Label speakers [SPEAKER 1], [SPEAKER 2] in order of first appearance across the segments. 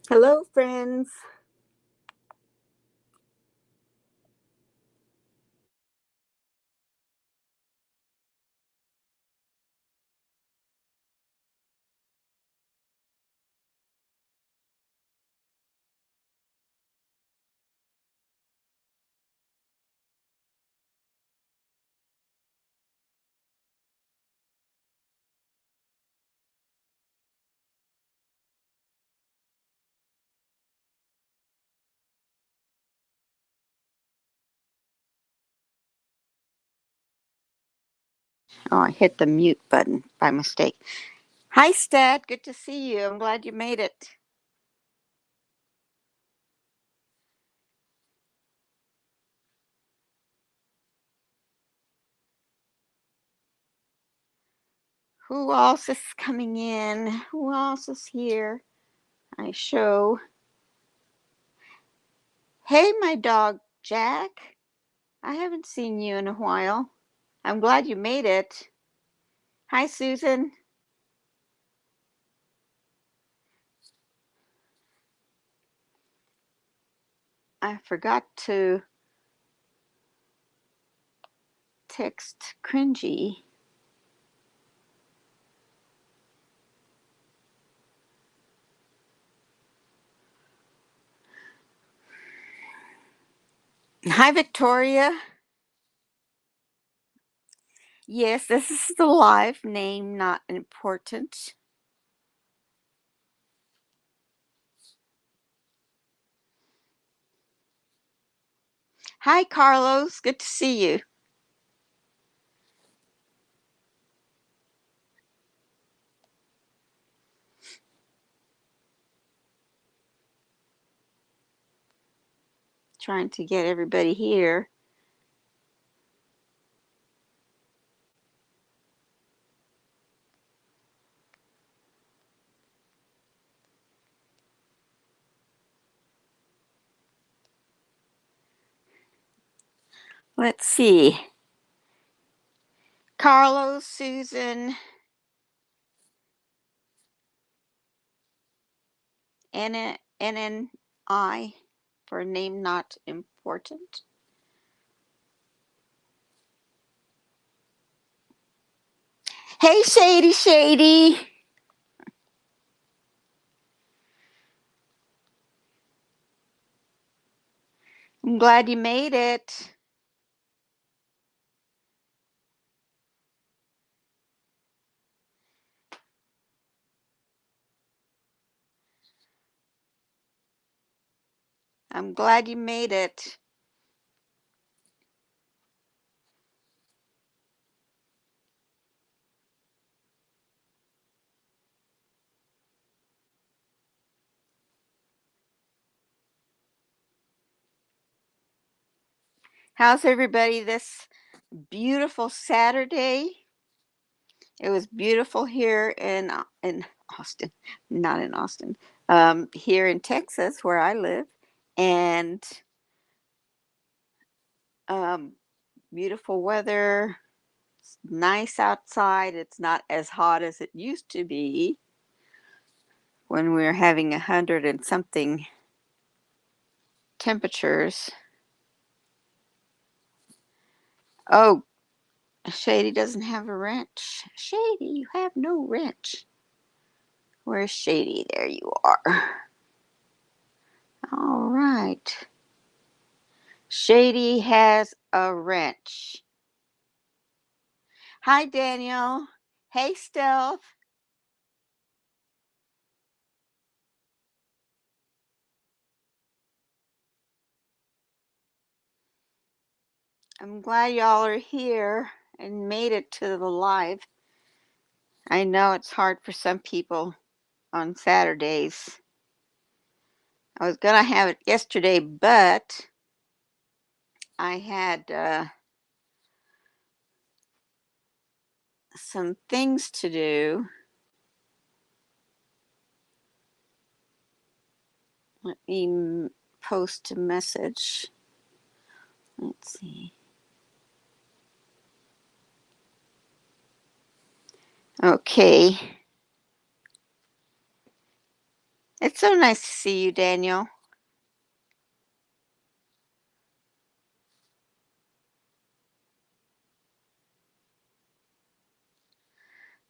[SPEAKER 1] Hello, friends. Oh, I hit the mute button by mistake. Hi, Stat. Good to see you. I'm glad you made it. Who else is coming in? Who else is here? I show. Hey, my dog, Jack. I haven't seen you in a while. I'm glad you made it. Hi, Susan. I forgot to text Cringy. Hi, Victoria. Yes, this is the live name, not important. Hi, Carlos. Good to see you. Trying to get everybody here. Let's see. Carlos, Susan, NNI for a name not important. Hey, Shady Shady. I'm glad you made it. I'm glad you made it. How's everybody this beautiful Saturday? It was beautiful here in Austin, not in Austin. Here in Texas, where I live, and um, beautiful weather. It's nice outside. It's not as hot as it used to be when we were having 100 and something temperatures. Oh, Shady doesn't have a wrench. Shady, you have no wrench. Where's Shady? There you are. All right. Shady has a wrench. Hi, Daniel. Hey, Stealth. I'm glad y'all are here and made it to the live. I know it's hard for some people on Saturdays. I was going to have it yesterday, but I had some things to do. Let me post a message. Let's see. Okay. It's so nice to see you, Daniel.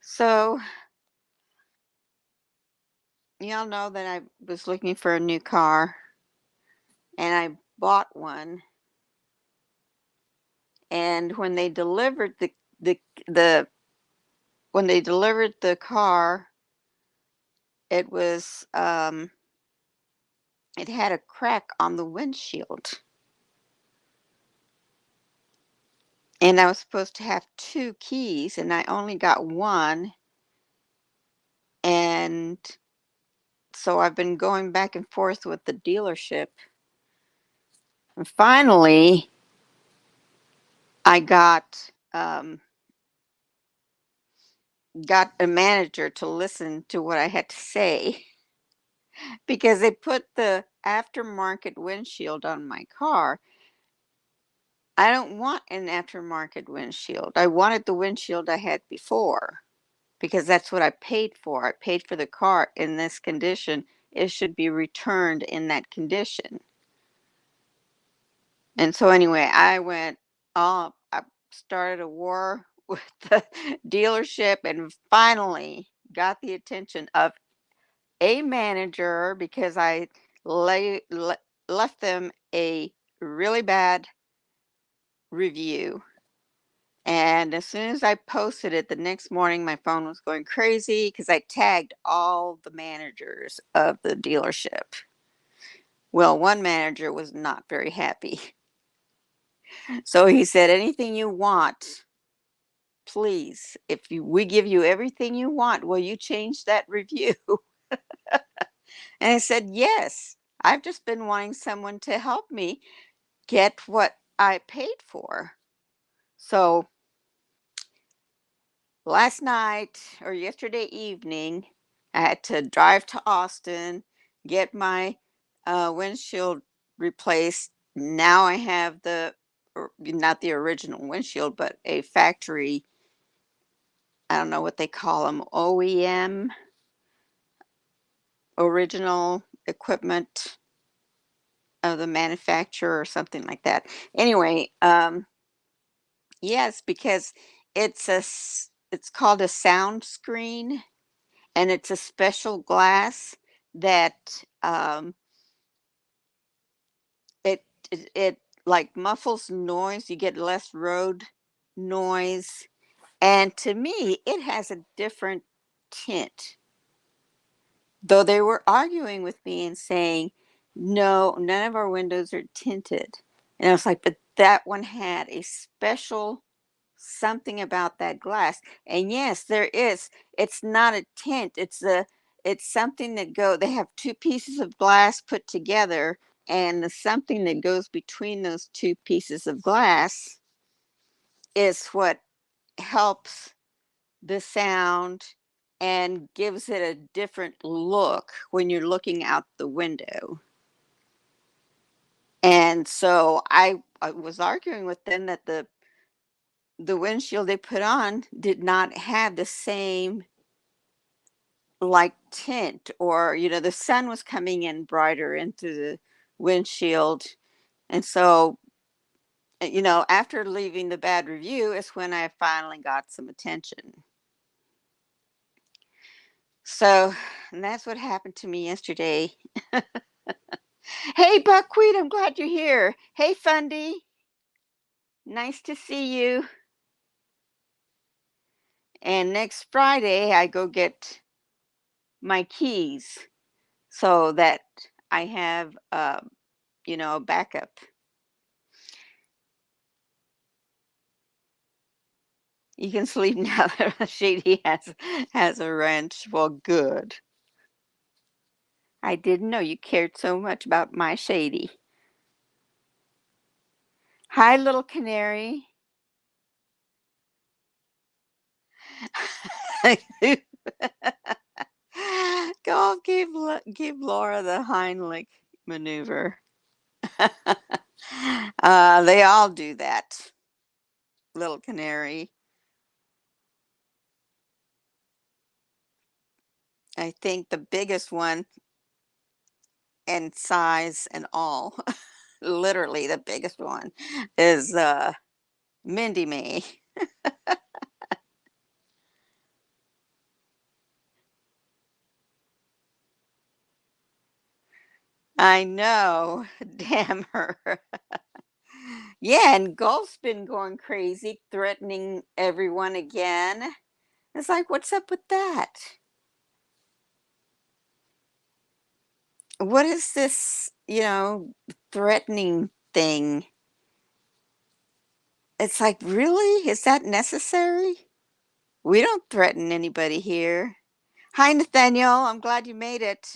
[SPEAKER 1] So, y'all know that I was looking for a new car and I bought one. And when they delivered the the when they delivered the car, it was it had a crack on the windshield. And I was supposed to have two keys and I only got one. And so I've been going back and forth with the dealership. And finally, I got a manager to listen to what I had to say because they put the aftermarket windshield on my car. I don't want an aftermarket windshield. I wanted the windshield I had before because that's what I paid for. I paid for the car in this condition. It should be returned in that condition. And so anyway, I started a war with the dealership and finally got the attention of a manager because I lay, le- left them a really bad review. And as soon as I posted it, the next morning my phone was going crazy because I tagged all the managers of the dealership. Well, one manager was not very happy. So he said, anything you want, please. We give you everything you want, will you change that review? And I said, yes. I've just been wanting someone to help me get what I paid for. So last night or yesterday evening, I had to drive to Austin, get my windshield replaced. Now I have not the original windshield, but a factory, I don't know what they call them, OEM, original equipment of the manufacturer or something like that. Anyway, yes, because it's called a sound screen and it's a special glass that it like muffles noise. You get less road noise, and to me, it has a different tint. Though they were arguing with me and saying, no, none of our windows are tinted. And I was like, but that one had a special something about that glass. And yes, there is. It's not a tint. It's something that they have two pieces of glass put together, and the something that goes between those two pieces of glass is what helps the sound and gives it a different look when you're looking out the window. And so I was arguing with them that the windshield they put on did not have the same like tint, or the sun was coming in brighter into the windshield. And so after leaving the bad review is when I finally got some attention. So and that's what happened to me yesterday. Hey, Buckwheat, I'm glad you're here. Hey, Fundy, nice to see you. And next Friday, I go get my keys so that I have, a backup. You can sleep now that Shady has a wrench. Well, good. I didn't know you cared so much about my Shady. Hi, little canary. Go give Laura the Heimlich maneuver. They all do that, little canary. I think the biggest one and size and all. Literally, the biggest one is Mindy May. I know. Damn her. Yeah, and Gulf's been going crazy, threatening everyone again. It's like, what's up with that? What is this, threatening thing? It's like, really? Is that necessary? We don't threaten anybody here. Hi, Nathaniel. I'm glad you made it.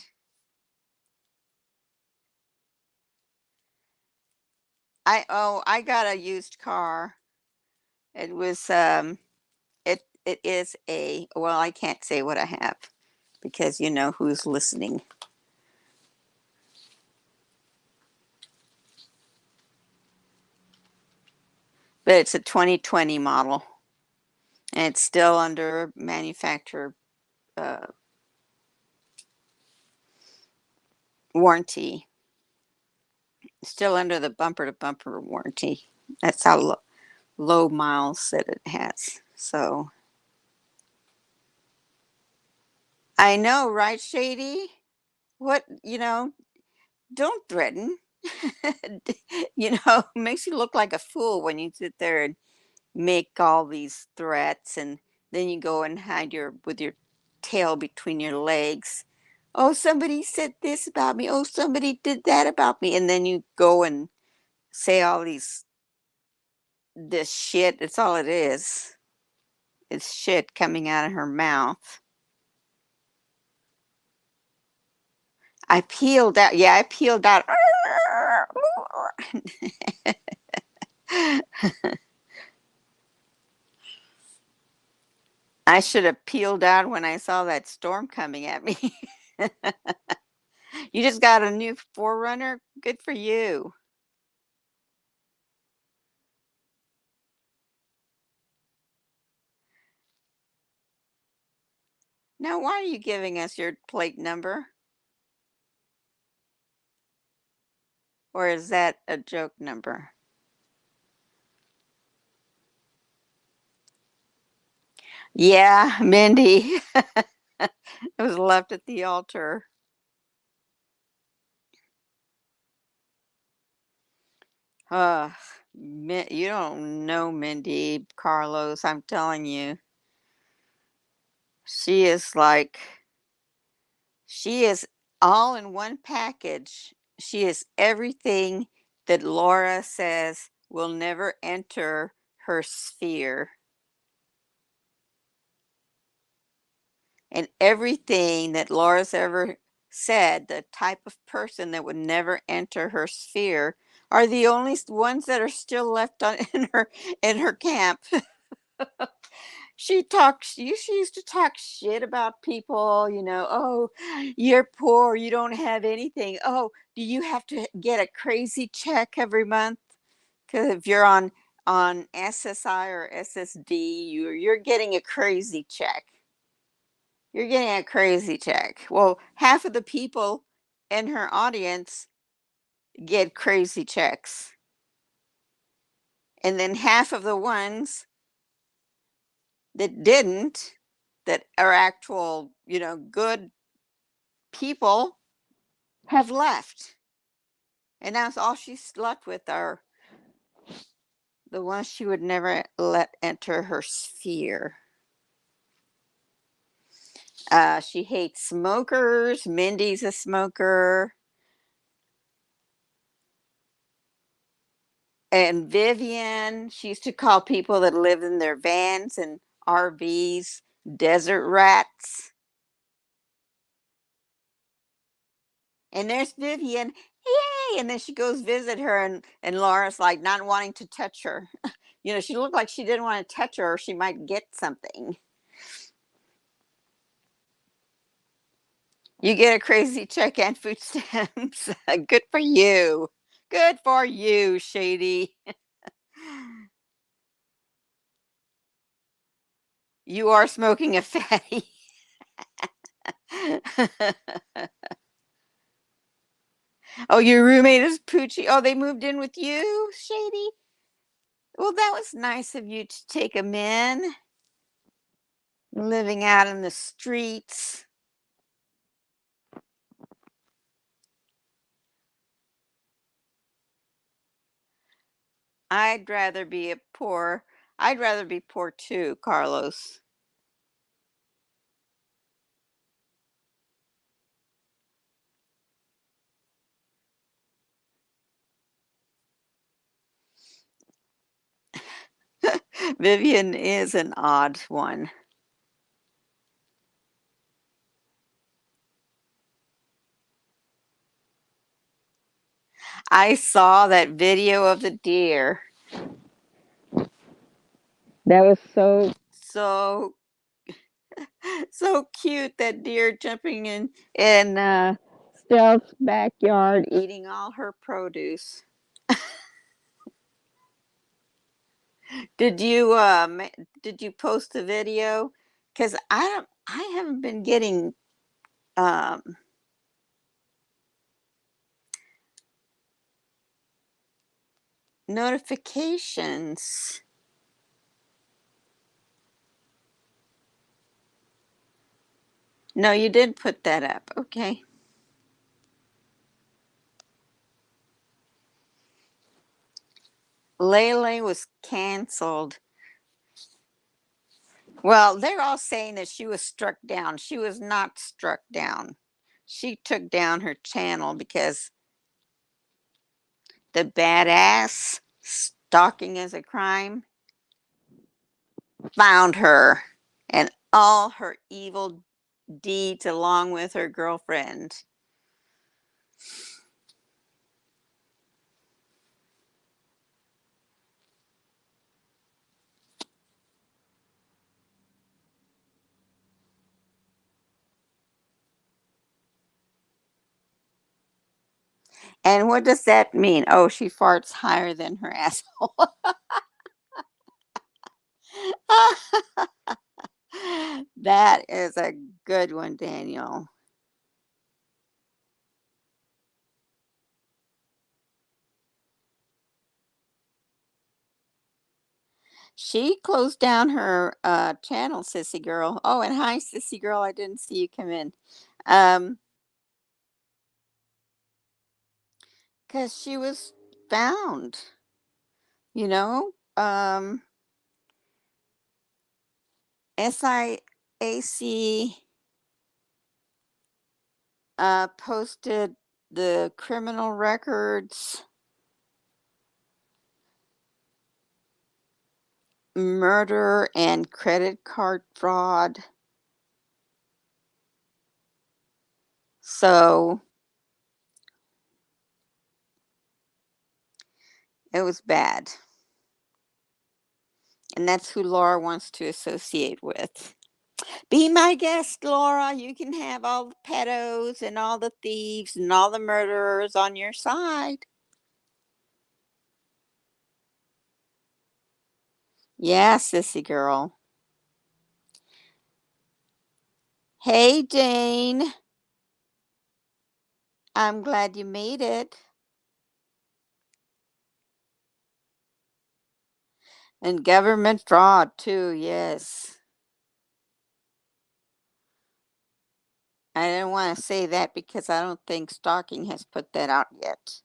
[SPEAKER 1] I got a used car. It was it is a, well, I can't say what I have because you know who's listening. But it's a 2020 model and it's still under manufacturer uh, warranty. Still under the bumper to bumper warranty. That's how low miles that it has. So I know, right, Shady? What, don't threaten. Makes you look like a fool when you sit there and make all these threats and then you go and hide your with your tail between your legs. Oh, somebody said this about me. Oh, somebody did that about me. And then you go and say all this shit. It's all it is. It's shit coming out of her mouth. I peeled out. Yeah, I peeled out. I should have peeled out when I saw that storm coming at me. You just got a new Forerunner? Good for you. Now, why are you giving us your plate number? Or is that a joke number? Yeah, Mindy. It was left at the altar. Uh, you don't know Mindy, Carlos. I'm telling you. She is like, she is all in one package. She is everything that Laura says will never enter her sphere. And everything that Laura's ever said, the type of person that would never enter her sphere, are the only ones that are still left on in her camp. She used to talk shit about people, oh, you're poor, you don't have anything. Oh, do you have to get a crazy check every month? Because if you're on SSI or SSD, you're getting a crazy check. You're getting a crazy check. Well, half of the people in her audience get crazy checks. And then half of the ones that didn't, that are actual, good people, have left. And now all she's left with are the ones she would never let enter her sphere. She hates smokers. Mindy's a smoker. And Vivian, she used to call people that live in their vans and RVs desert rats. And there's Vivian, yay! And then she goes visit her, and Laura's like not wanting to touch her. She looked like she didn't want to touch her or she might get something. You get a crazy check and food stamps. Good for you. Good for you, Shady. You are smoking a fatty. Oh, your roommate is Poochie. Oh, they moved in with you, Shady? Well, that was nice of you to take them in. Living out in the streets. I'd rather be poor. I'd rather be poor too, Carlos. Vivian is an odd one. I saw that video of the deer. That was so cute. That deer jumping in Stealth's backyard, eating all her produce. Did you did you post the video? Because I haven't been getting um notifications. No, you did put that up. Okay. Lele was canceled. Well, they're all saying that she was struck down. She was not struck down. She took down her channel because the badass stalking is a crime found her and all her evil deeds along with her girlfriend. And what does that mean? Oh, she farts higher than her asshole. That is a good one, Daniel. She closed down her channel, Sissy Girl. Oh, and hi, Sissy Girl. I didn't see you come in. Um, because she was found, you know. SIAC posted the criminal records, murder, and credit card fraud. So it was bad. And that's who Laura wants to associate with. Be my guest, Laura. You can have all the pedos and all the thieves and all the murderers on your side. Yeah, sissy girl. Hey, Jane. I'm glad you made it. And government fraud, too, yes. I didn't want to say that because I don't think Stalking has put that out yet.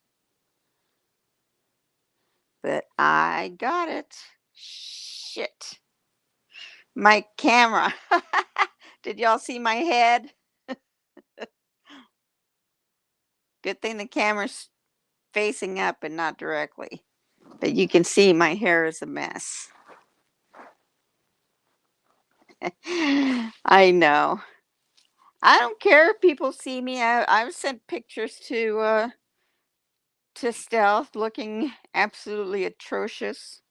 [SPEAKER 1] But I got it. Shit. My camera. Did y'all see my head? Good thing the camera's facing up and not directly. But you can see my hair is a mess. I know. I don't care if people see me. I've sent pictures to Stealth looking absolutely atrocious.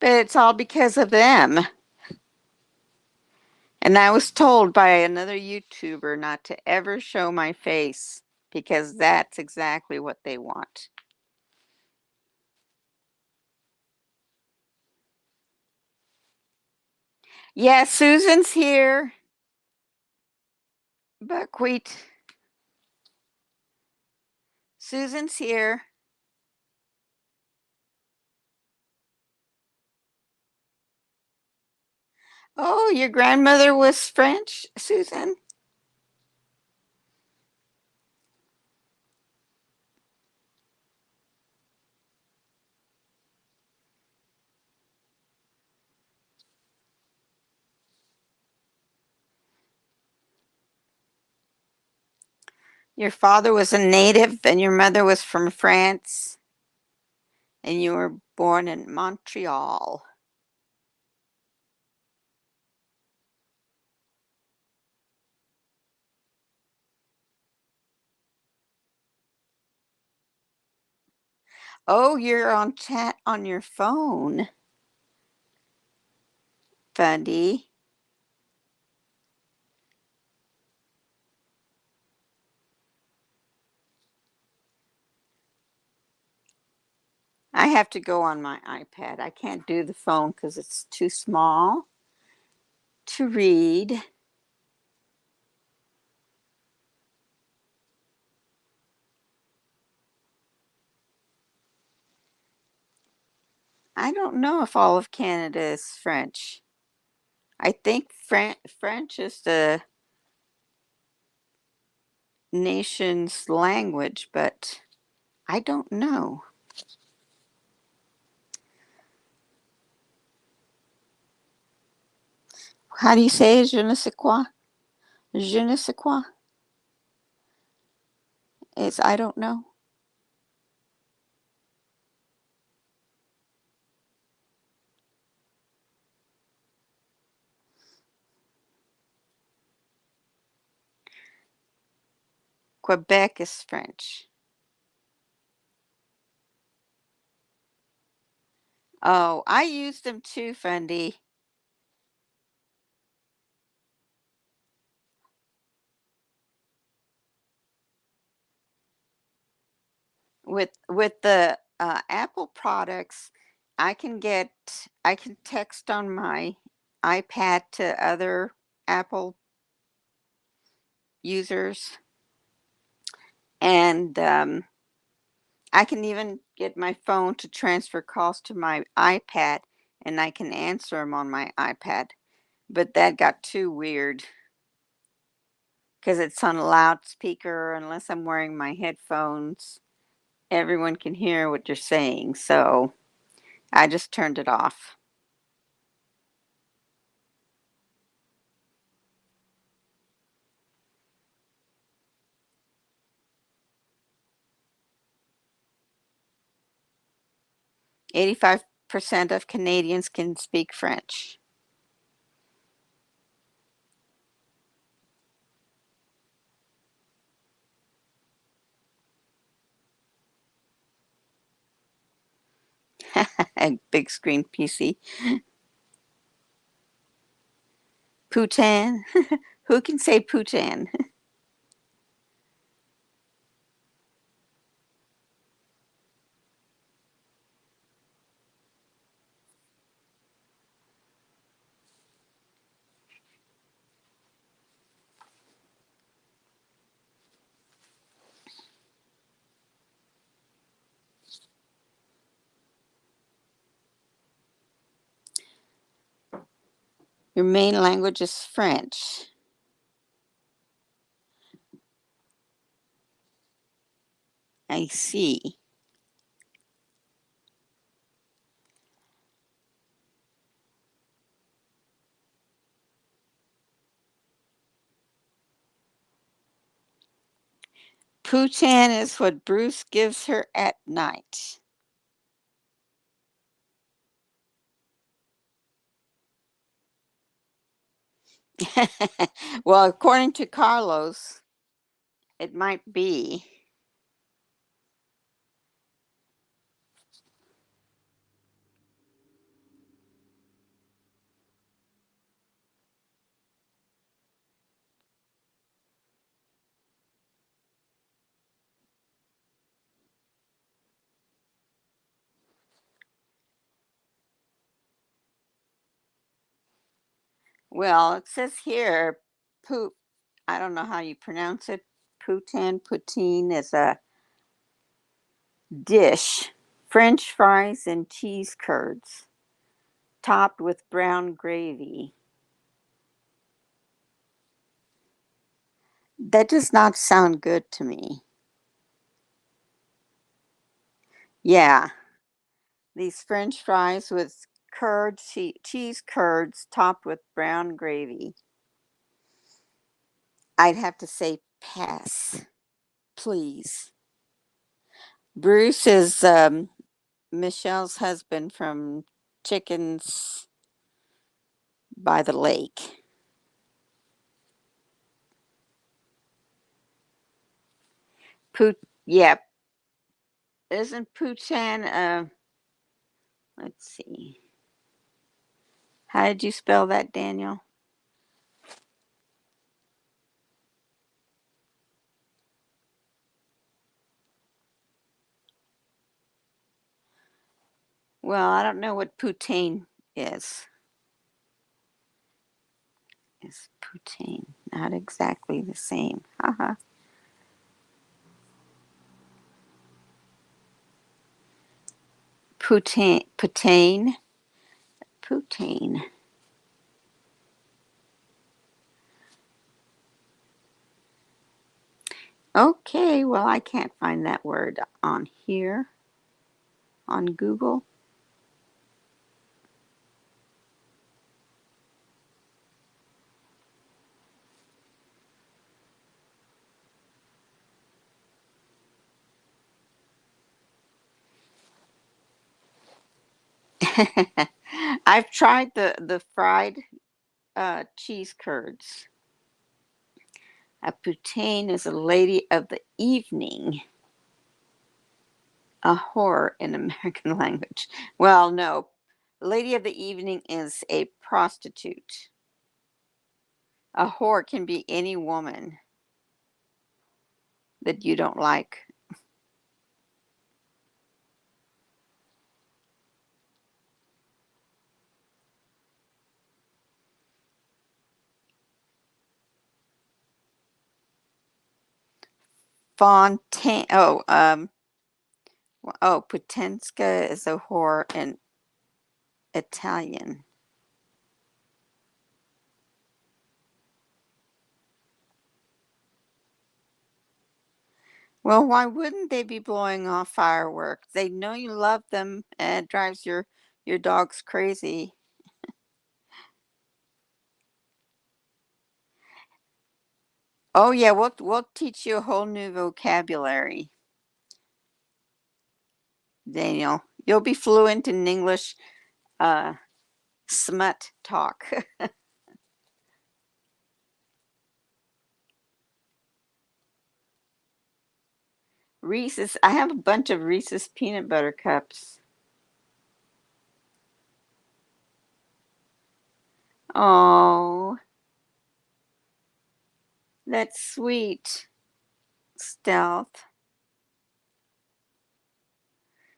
[SPEAKER 1] But it's all because of them. And I was told by another YouTuber not to ever show my face because that's exactly what they want. Yeah, Susan's here. Buckwheat. Susan's here. Oh, your grandmother was French, Susan? Your father was a native and your mother was from France and you were born in Montreal. Oh, you're on chat on your phone, Fundy. I have to go on my iPad. I can't do the phone because it's too small to read. I don't know if all of Canada is French. I think French is the nation's language, but I don't know. How do you say je ne sais quoi? Je ne sais quoi? It's I don't know. Quebec is French. Oh, I used them too, Fundy. With the Apple products, I can text on my iPad to other Apple users, and I can even get my phone to transfer calls to my iPad, and I can answer them on my iPad. But that got too weird because it's on a loudspeaker. Unless I'm wearing my headphones, everyone can hear what you're saying. So I just turned it off. 85% of Canadians can speak French. A big screen PC. Putan. Who can say Putan? Your main language is French. I see. Putan is what Bruce gives her at night. Well, according to Carlos, it might be. Well, it says here, poop. I don't know how you pronounce it. Putin is a Dish: French fries and cheese curds, topped with brown gravy. That does not sound good to me. Yeah, these French fries with cheese curds topped with brown gravy. I'd have to say pass, please. Bruce is Michelle's husband from Chickens by the Lake. Pout, yeah, isn't Poutan? Let's see. How did you spell that, Daniel? Well, I don't know what poutine is. Is poutine not exactly the same? Haha. Poutine, poutine. Okay, well, I can't find that word on here on Google. I've tried the fried cheese curds. A poutine is a lady of the evening, a whore in American language. Well, no, lady of the evening is a prostitute. A whore can be any woman that you don't like. Fontaine. Putenska is a whore in Italian. Well, why wouldn't they be blowing off fireworks? They know you love them, and it drives your dogs crazy. Oh yeah, we'll teach you a whole new vocabulary, Daniel. You'll be fluent in English uh, smut talk. Reese's. I have a bunch of Reese's peanut butter cups. Oh, that's sweet, Stealth.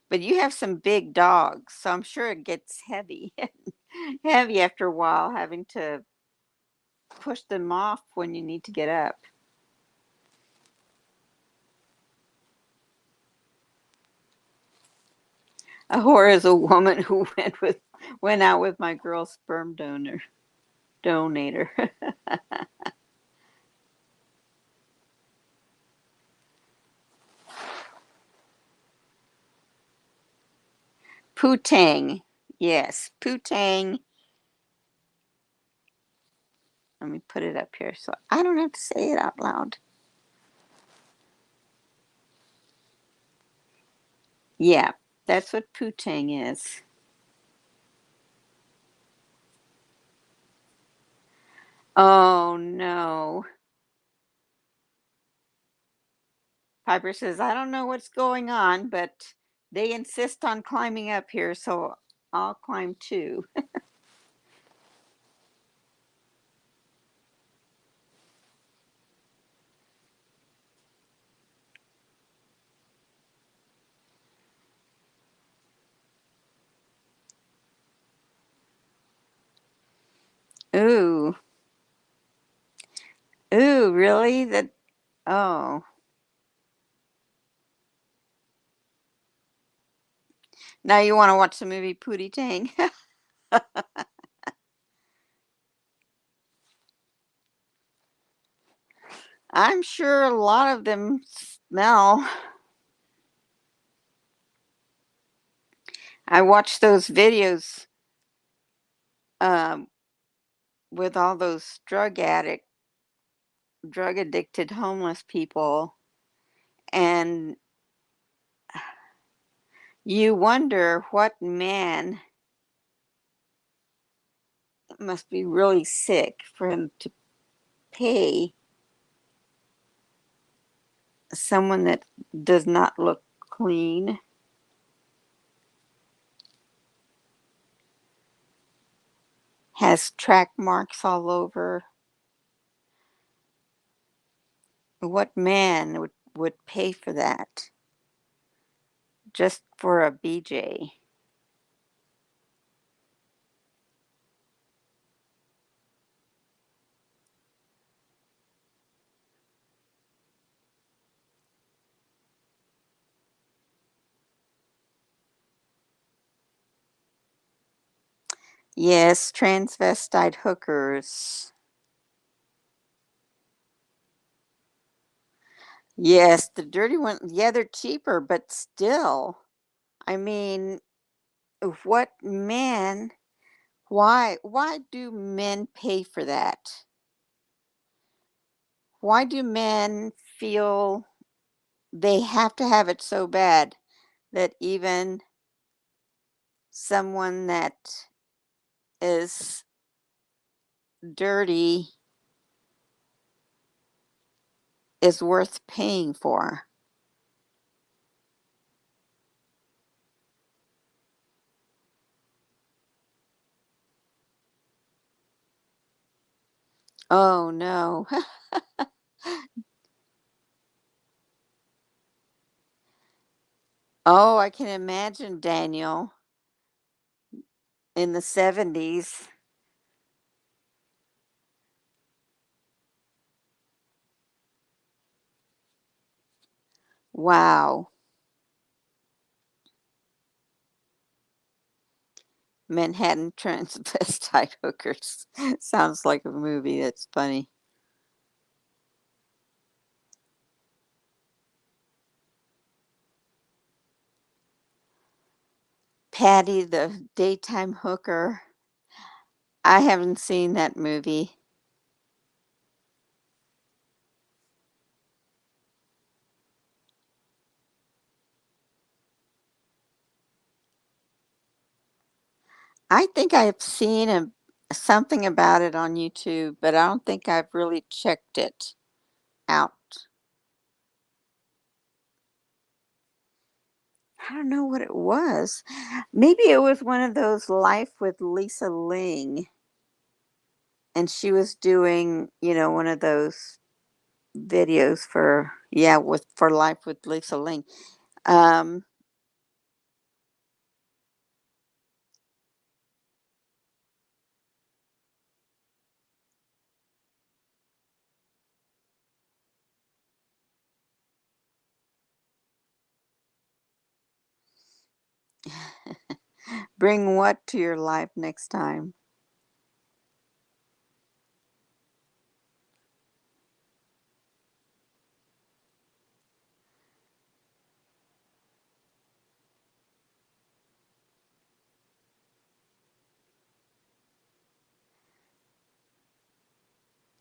[SPEAKER 1] But you have some big dogs, so I'm sure it gets heavy, heavy after a while, having to push them off when you need to get up. A whore is a woman who went out with my girl's sperm donator. Putang. Yes, putang. Let me put it up here so I don't have to say it out loud. Yeah, that's what putang is. Oh no. Piper says, I don't know what's going on, but they insist on climbing up here, so I'll climb too. Ooh. Ooh, really? Oh. Now you wanna watch the movie Pootie Tang? I'm sure a lot of them smell. I watch those videos, um, with all those drug addicted homeless people, and you wonder what man must be really sick for him to pay someone that does not look clean, has track marks all over. What man would pay for that just for a BJ? Yes, transvestite hookers. Yes, the dirty one. Yeah, they're cheaper, but still. I mean, what man? Why do men pay for that? Why do men feel they have to have it so bad that even someone that is dirty is worth paying for? Oh no. Oh, I can imagine Daniel in the 70s. Wow. Manhattan Transvestite Hookers. Sounds like a movie. That's funny. Patty the Daytime Hooker. I haven't seen that movie. I think I've seen something about it on YouTube, but I don't think I've really checked it out. I don't know what it was. Maybe it was one of those Life with Lisa Ling, and she was doing, one of those videos for, yeah, with for Life with Lisa Ling. Um, bring what to your life next time?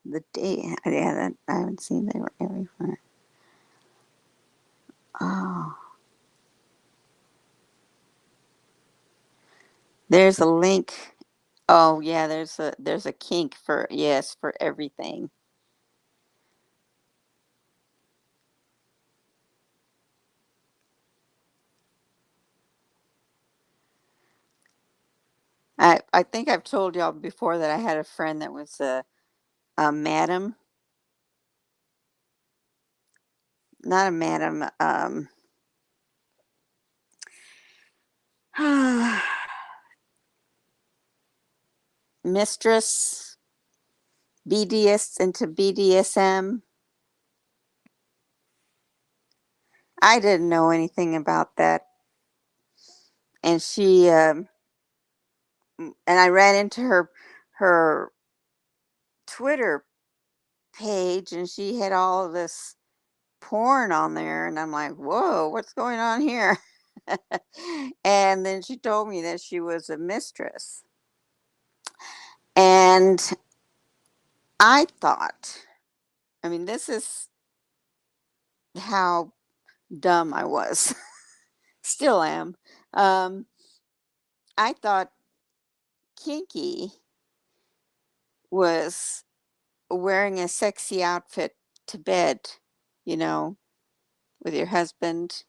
[SPEAKER 1] The day, yeah, that I haven't seen. They were everywhere. Oh, there's a link. Oh yeah, there's a kink for, yes, for everything. I think I've told y'all before that I had a friend that was a madam, not a madam, mistress, BDS into BDSM. I didn't know anything about that. and and I ran into her Twitter page, and she had all of this porn on there, and I'm like, whoa, what's going on here? And then she told me that she was a mistress. And I thought, I mean, this is how dumb I was. Still am. Um, I thought kinky was wearing a sexy outfit to bed, you know, with your husband.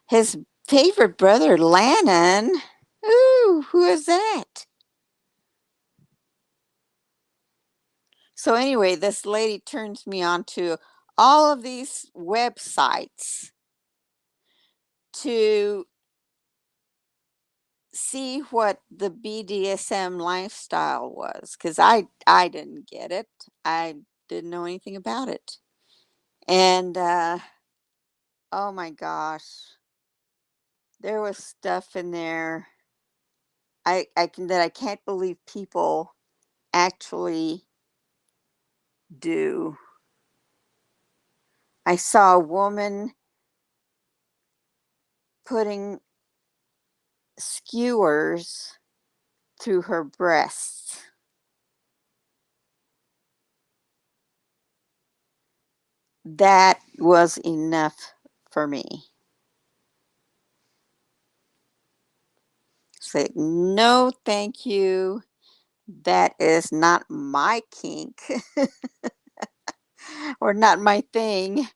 [SPEAKER 1] His favorite brother, Lannon. Ooh, who is that? So anyway, this lady turns me on to all of these websites to see what the BDSM lifestyle was, because I didn't get it. I didn't know anything about it. And oh my gosh, there was stuff in there I can that I can't believe people actually do. I saw a woman putting skewers through her breasts. That was enough for me. Say, no, thank you. That is not my kink or not my thing.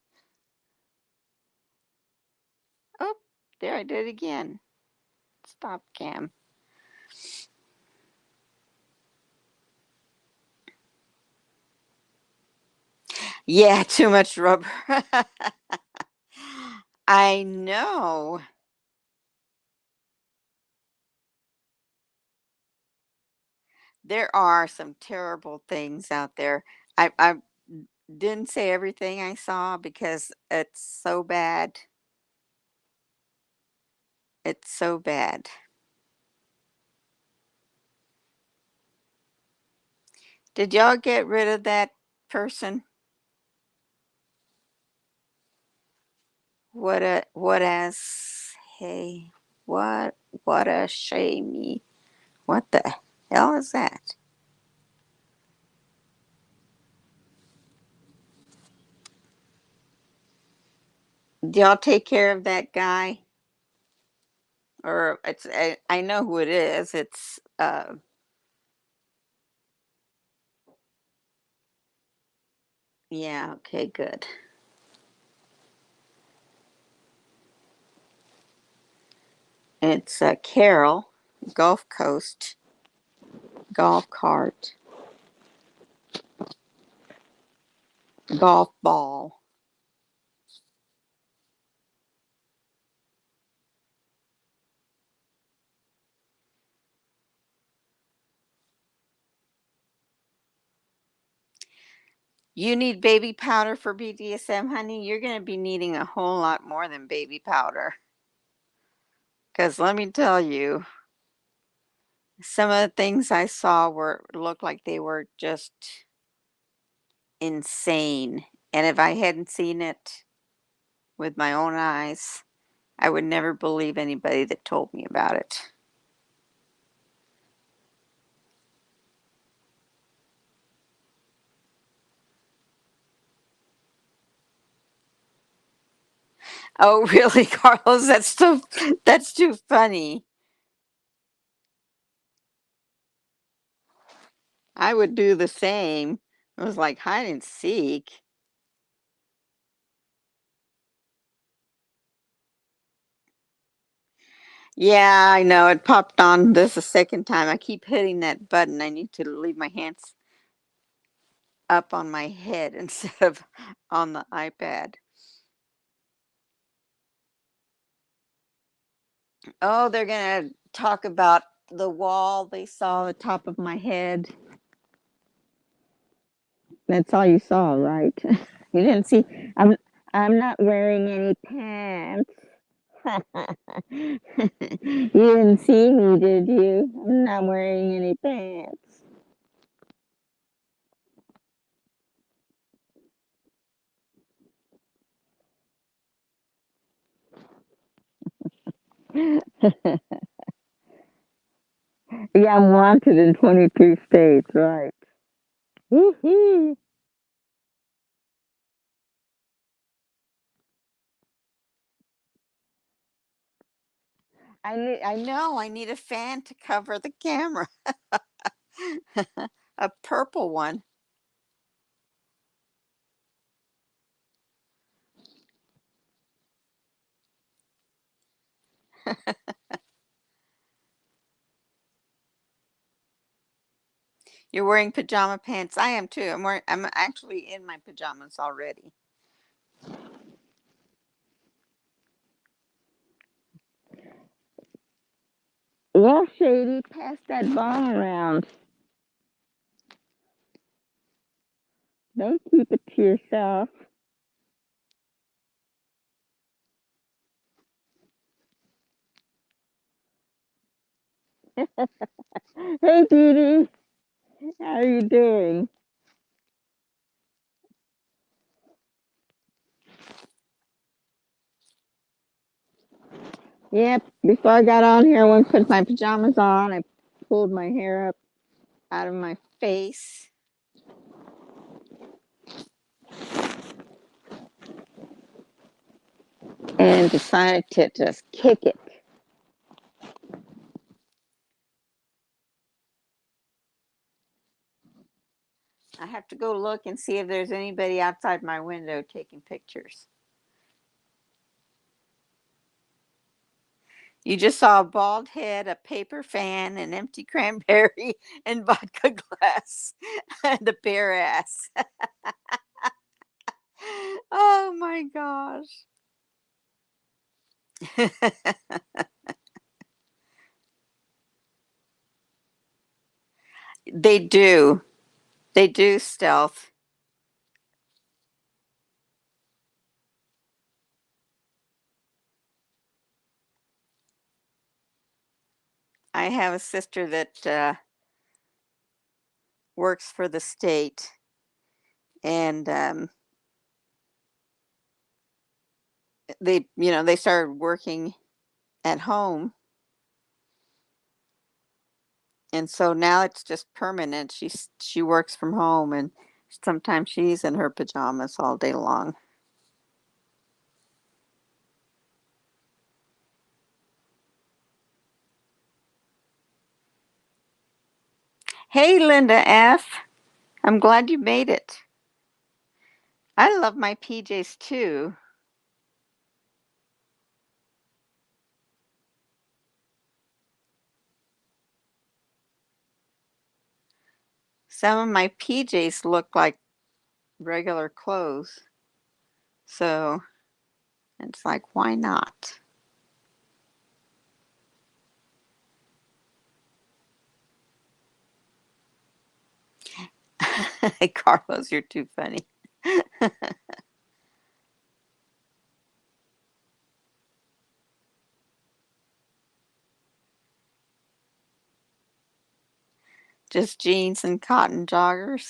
[SPEAKER 1] Oh, there I did it again. Stop cam. Yeah, too much rubber. I know. There are some terrible things out there. I didn't say everything I saw because it's so bad. It's so bad. Did y'all get rid of that person? What as hey what a shame. What the hell is that? Do y'all take care of that guy? Or I know who it is. It's yeah, okay, good. It's Carol, Gulf Coast, golf cart, golf ball. You need baby powder for BDSM, honey. You're going to be needing a whole lot more than baby powder. Because let me tell you, some of the things I saw were looked like they were just insane. And if I hadn't seen it with my own eyes, I would never believe anybody that told me about it. Oh, really, Carlos? That's too funny. I would do the same. It was like hide and seek. Yeah, I know. It popped on this a second time. I keep hitting that button. I need to leave my hands up on my head instead of on the iPad. Oh, they're going to talk about the wall they saw the top of my head. That's all you saw, right? You didn't see. I'm I'm not wearing any pants. You didn't see me, did you? I'm not wearing any pants. Yeah, I'm wanted in 22 states, right? Woo-hoo. I know, I need a fan to cover the camera. A purple one. You're wearing pajama pants. I am too. I'm actually in my pajamas already. Well, Shady, pass that ball around. Don't keep it to yourself. Hey, Dee Dee, how are you doing? Yep, before I got on here, I went and put my pajamas on. I pulled my hair up out of my face and decided to just kick it. I have to go look and see if there's anybody outside my window taking pictures. You just saw a bald head, a paper fan, an empty cranberry, and vodka glass, and a bare ass. Oh my gosh. They do. They do stealth. I have a sister that works for the state, and they started working at home, and so now it's just permanent. She works from home, and sometimes she's in her pajamas all day long. Hey, Linda F. I'm glad you made it. I love my PJs too. Some of my PJs look like regular clothes, so it's like, why not? Carlos, you're too funny. Just jeans and cotton joggers.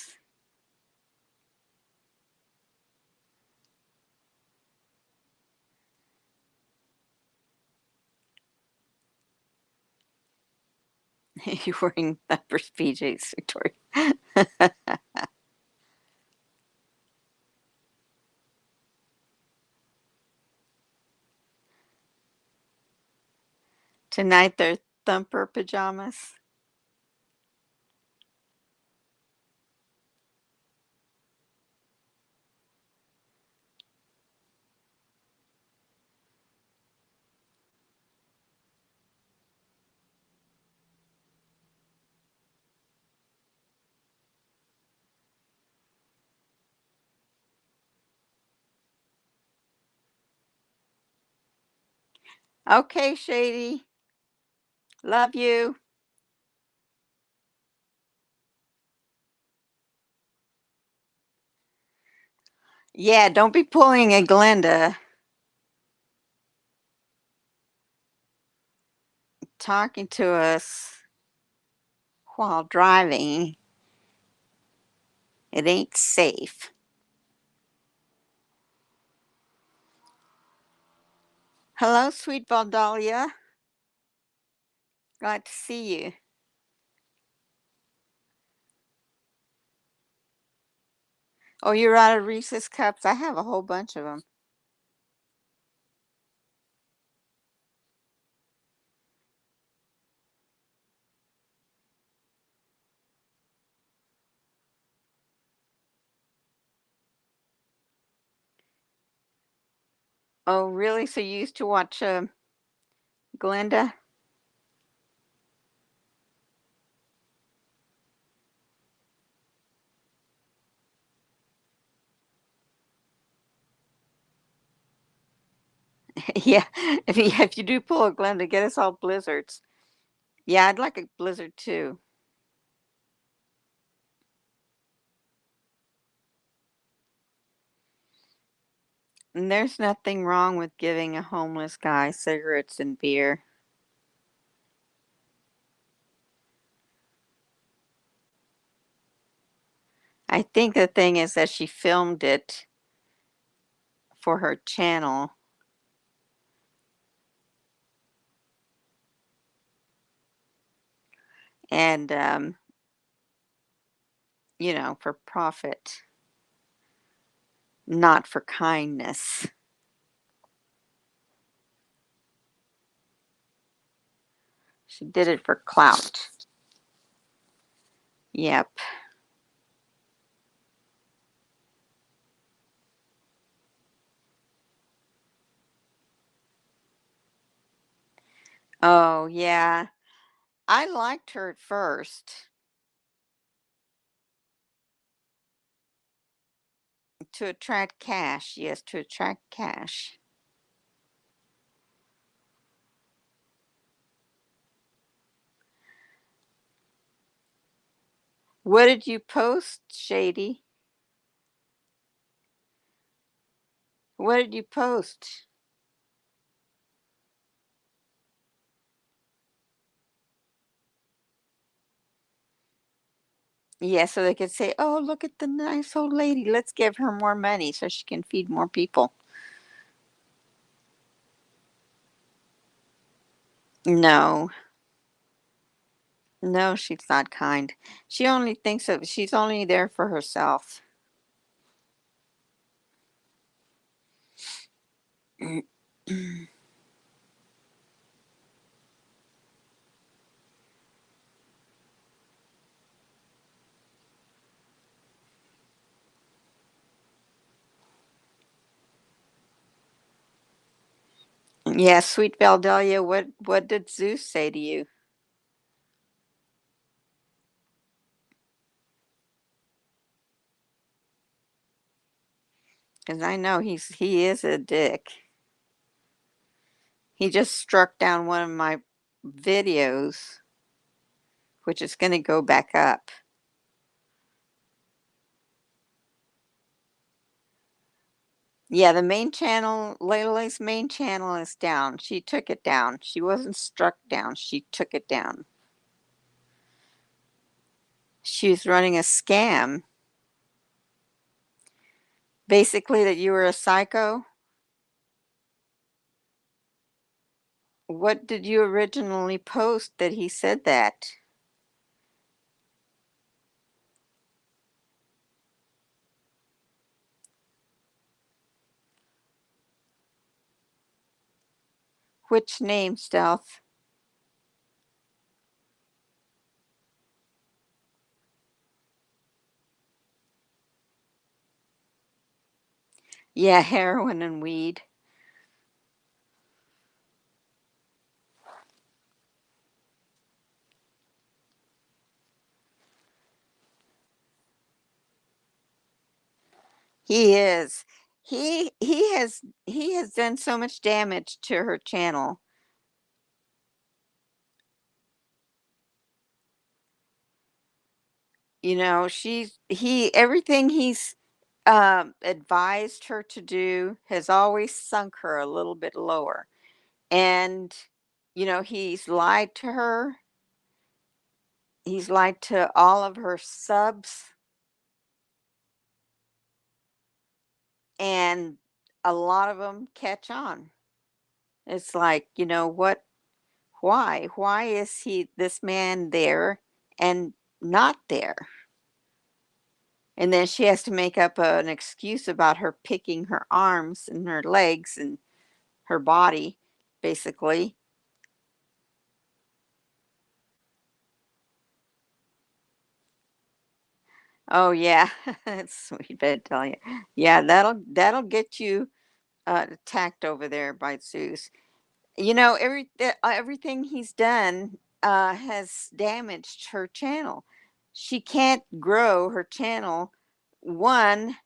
[SPEAKER 1] You're wearing diapers, PJs, Victoria. Tonight they're thumper pajamas. Okay, Shady. Love you. Yeah, don't be pulling a Glenda talking to us while driving. It ain't safe. Hello, sweet Valdalia. Glad to see you. Oh, you're out of Reese's cups? I have a whole bunch of them. Oh, really? So you used to watch Glenda? Yeah. If you do pull a Glenda, get us all blizzards. Yeah, I'd like a blizzard too. And there's nothing wrong with giving a homeless guy cigarettes and beer. I think the thing is that she filmed it for her channel and, for profit, not for kindness. She did it for clout. Yep. Oh, yeah. I liked her at first to attract cash. Yes, to attract cash. What did you post, Shady? What did you post? Yeah, so they could say, "Oh, look at the nice old lady. Let's give her more money so she can feed more people." No, no, she's not kind. She only thinks of, she's only there for herself. Yeah, sweet Valdelia, what did Zeus say to you? Because I know he is a dick. He just struck down one of my videos, which is going to go back up. Yeah, the main channel, Layla's main channel is down. She took it down. She wasn't struck down. She took it down. She was running a scam. Basically, that you were a psycho. What did you originally post that he said that? Which name, Stealth? Yeah, heroin and weed. He is. He has done so much damage to her channel. She's he everything he's advised her to do has always sunk her a little bit lower. And, he's lied to her. He's lied to all of her subs, and a lot of them catch on. It's like, what? Why? Why is this man there and not there? And then she has to make up an excuse about her picking her arms and her legs and her body, basically. Oh yeah, that's sweet, I tell you. Yeah, that'll get you attacked over there by Zeus. Everything he's done has damaged her channel. She can't grow her channel. One,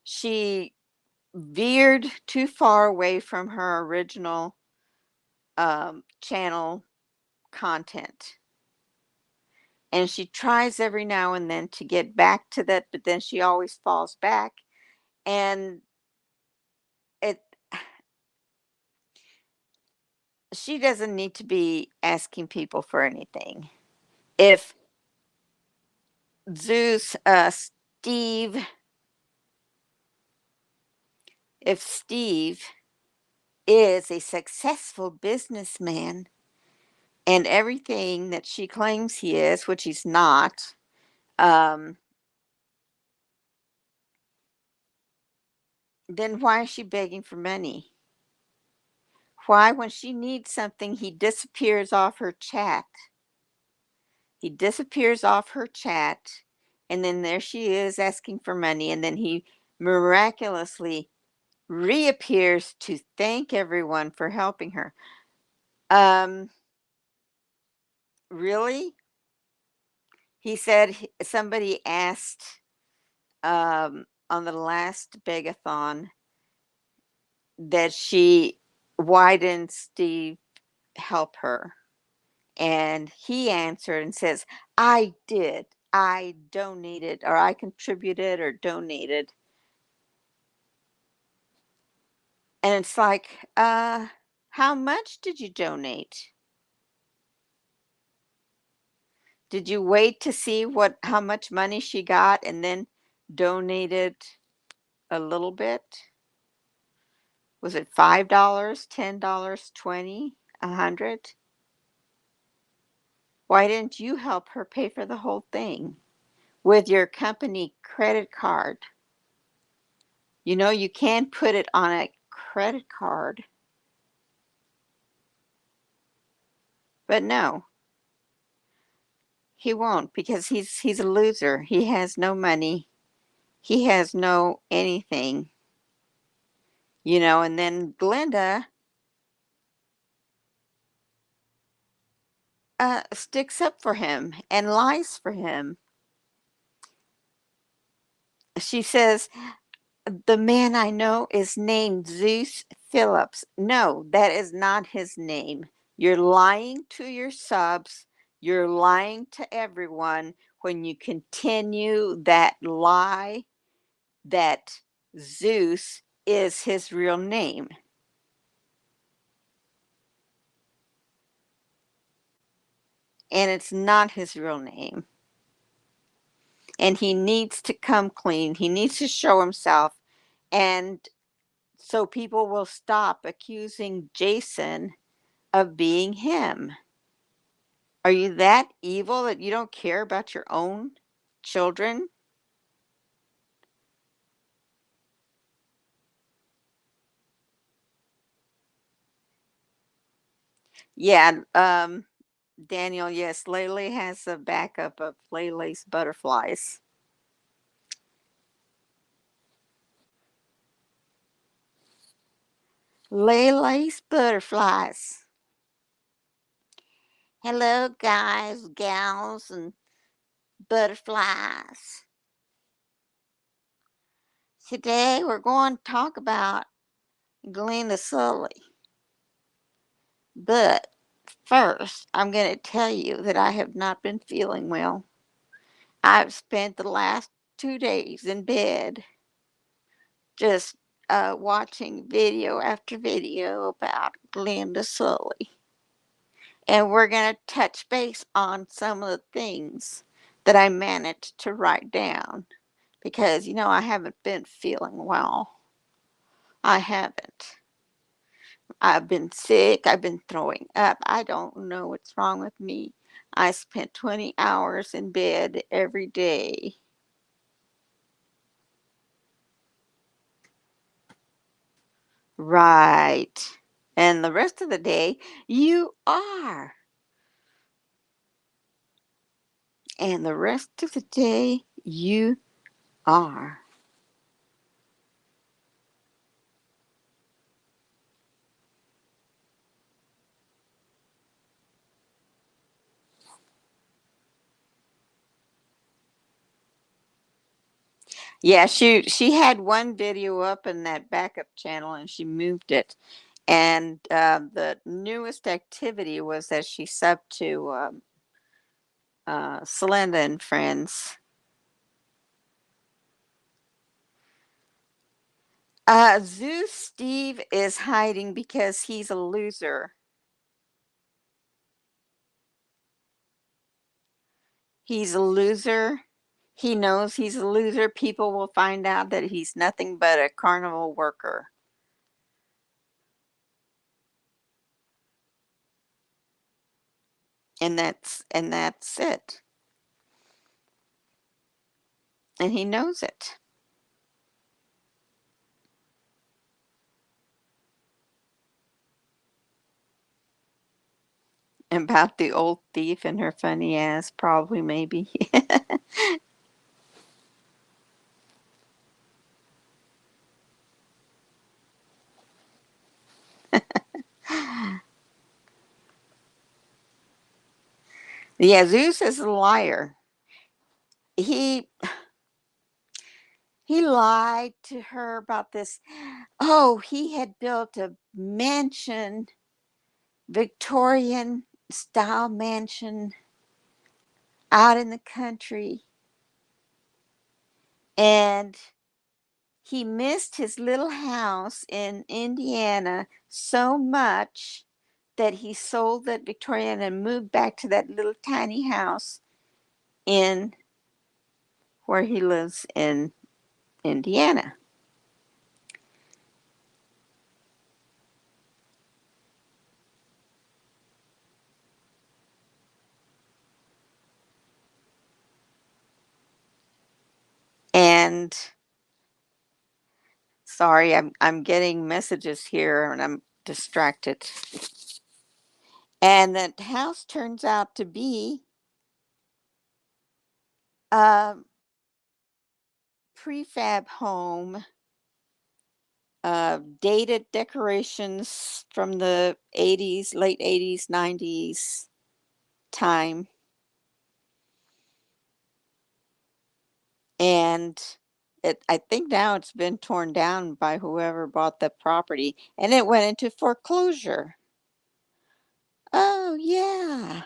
[SPEAKER 1] she veered too far away from her original channel content. And she tries every now and then to get back to that, but then she always falls back. And it she doesn't need to be asking people for anything. If Zeus, Steve, if Steve is a successful businessman and everything that she claims he is, which he's not, um, then why is she begging for money? Why, when she needs something, he disappears off her chat? He disappears off her chat, and then there she is asking for money, and then he miraculously reappears to thank everyone for helping her. Um, really? He said somebody asked on the last begathon that why didn't Steve help her? And he answered and says, I did. I donated, or I contributed or donated. And it's like, how much did you donate? Did you wait to see how much money she got and then donated a little bit? Was it $5, $10, 20, 100? Why didn't you help her pay for the whole thing with your company credit card? You can put it on a credit card, but no, he won't, because he's a loser. He has no money. He has no anything, and then Glenda sticks up for him and lies for him. She says, the man I know is named Zeus Phillips. No, that is not his name. You're lying to your subs. You're lying to everyone when you continue that lie that Zeus is his real name. And it's not his real name. And he needs to come clean. He needs to show himself. And so people will stop accusing Jason of being him. Are you that evil that you don't care about your own children? Yeah, Daniel, yes, Lele has a backup of Lele's butterflies. Lele's butterflies. Hello, guys, gals, and butterflies. Today we're going to talk about Glenda Sully. But first, I'm going to tell you that I have not been feeling well. I've spent the last 2 days in bed, just watching video after video about Linda Sully. And we're going to touch base on some of the things that I managed to write down because, I haven't been feeling well. I haven't. I've been sick. I've been throwing up. I don't know what's wrong with me. I spent 20 hours in bed every day. Right. And the rest of the day, you are. And the rest of the day, you are. Yeah, she had one video up in that backup channel and she moved it. And the newest activity was that she subbed to Celinda and Friends. Zeus Steve is hiding because he's a loser. He's a loser. He knows he's a loser. People will find out that he's nothing but a carnival worker. And that's it. And he knows it. About the old thief and her funny ass, probably, maybe. Yeah, Zeus is a liar. He he lied to her about this. Oh, he had built a mansion, Victorian style mansion out in the country, and he missed his little house in Indiana so much that he sold that Victorian and moved back to that little tiny house in where he lives in Indiana. And sorry, I'm getting messages here and I'm distracted. And that house turns out to be a prefab home, dated decorations from the 80s, late 80s, 90s time. And I think now it's been torn down by whoever bought the property and it went into foreclosure. Oh, yeah.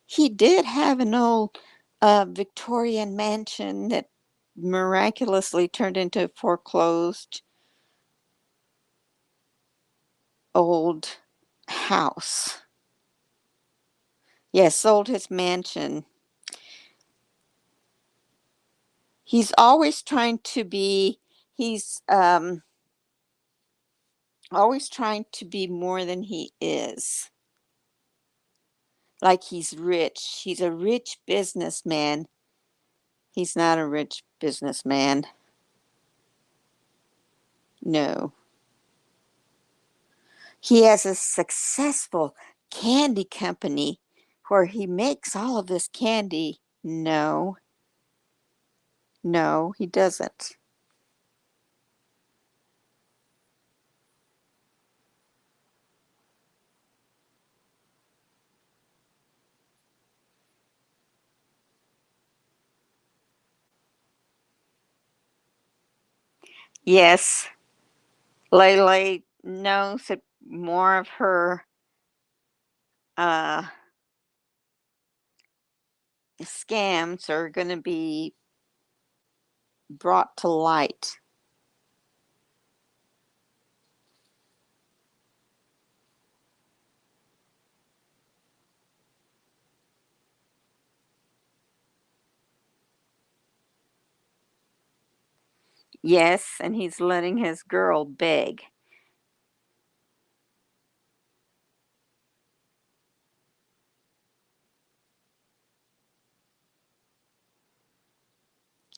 [SPEAKER 1] He did have an old Victorian mansion that miraculously turned into a foreclosed old house. Yes, sold his mansion. He's always trying to be, he's always trying to be more than he is. Like he's rich. He's a rich businessman. He's not a rich businessman. No. He has a successful candy company where he makes all of this candy. No, no, he doesn't. Yes, Lele knows that more of her uh, scams are going to be brought to light. Yes, and he's letting his girl beg.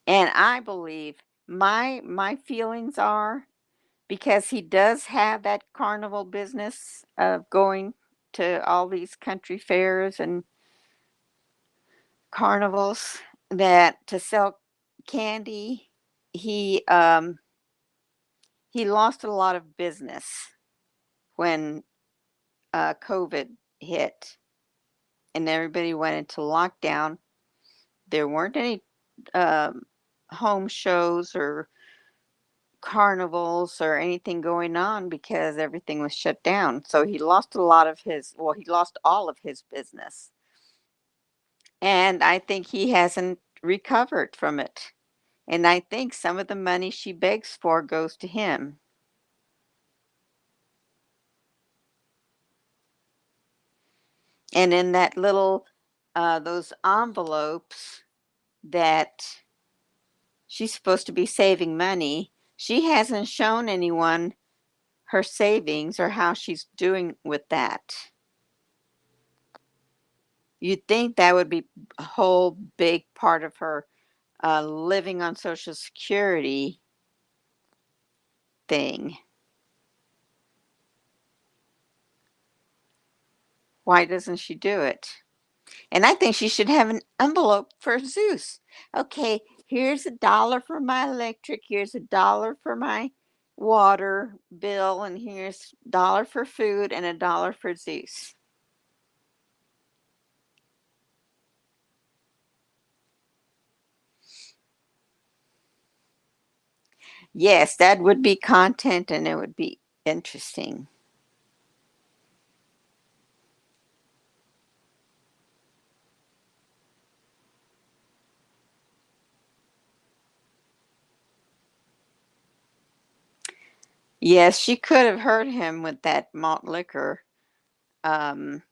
[SPEAKER 1] And I believe my feelings are, because he does have that carnival business of going to all these country fairs and carnivals, that to sell candy, he um he lost a lot of business when COVID hit and everybody went into lockdown. There weren't any um, home shows or carnivals or anything going on because everything was shut down. So he lost a lot of his, well, he lost all of his business. And I think he hasn't recovered from it. And I think some of the money she begs for goes to him. And in that little, those envelopes that she's supposed to be saving money, she hasn't shown anyone her savings or how she's doing with that. You'd think that would be a whole big part of her living on Social Security thing. Why doesn't she do it? And I think she should have an envelope for Zeus. Okay, here's $1 for my electric, here's $1 for my water bill, and here's $1 for food and $1 for Zeus. Yes, that would be content and it would be interesting. Yes, she could have hurt him with that malt liquor. Um,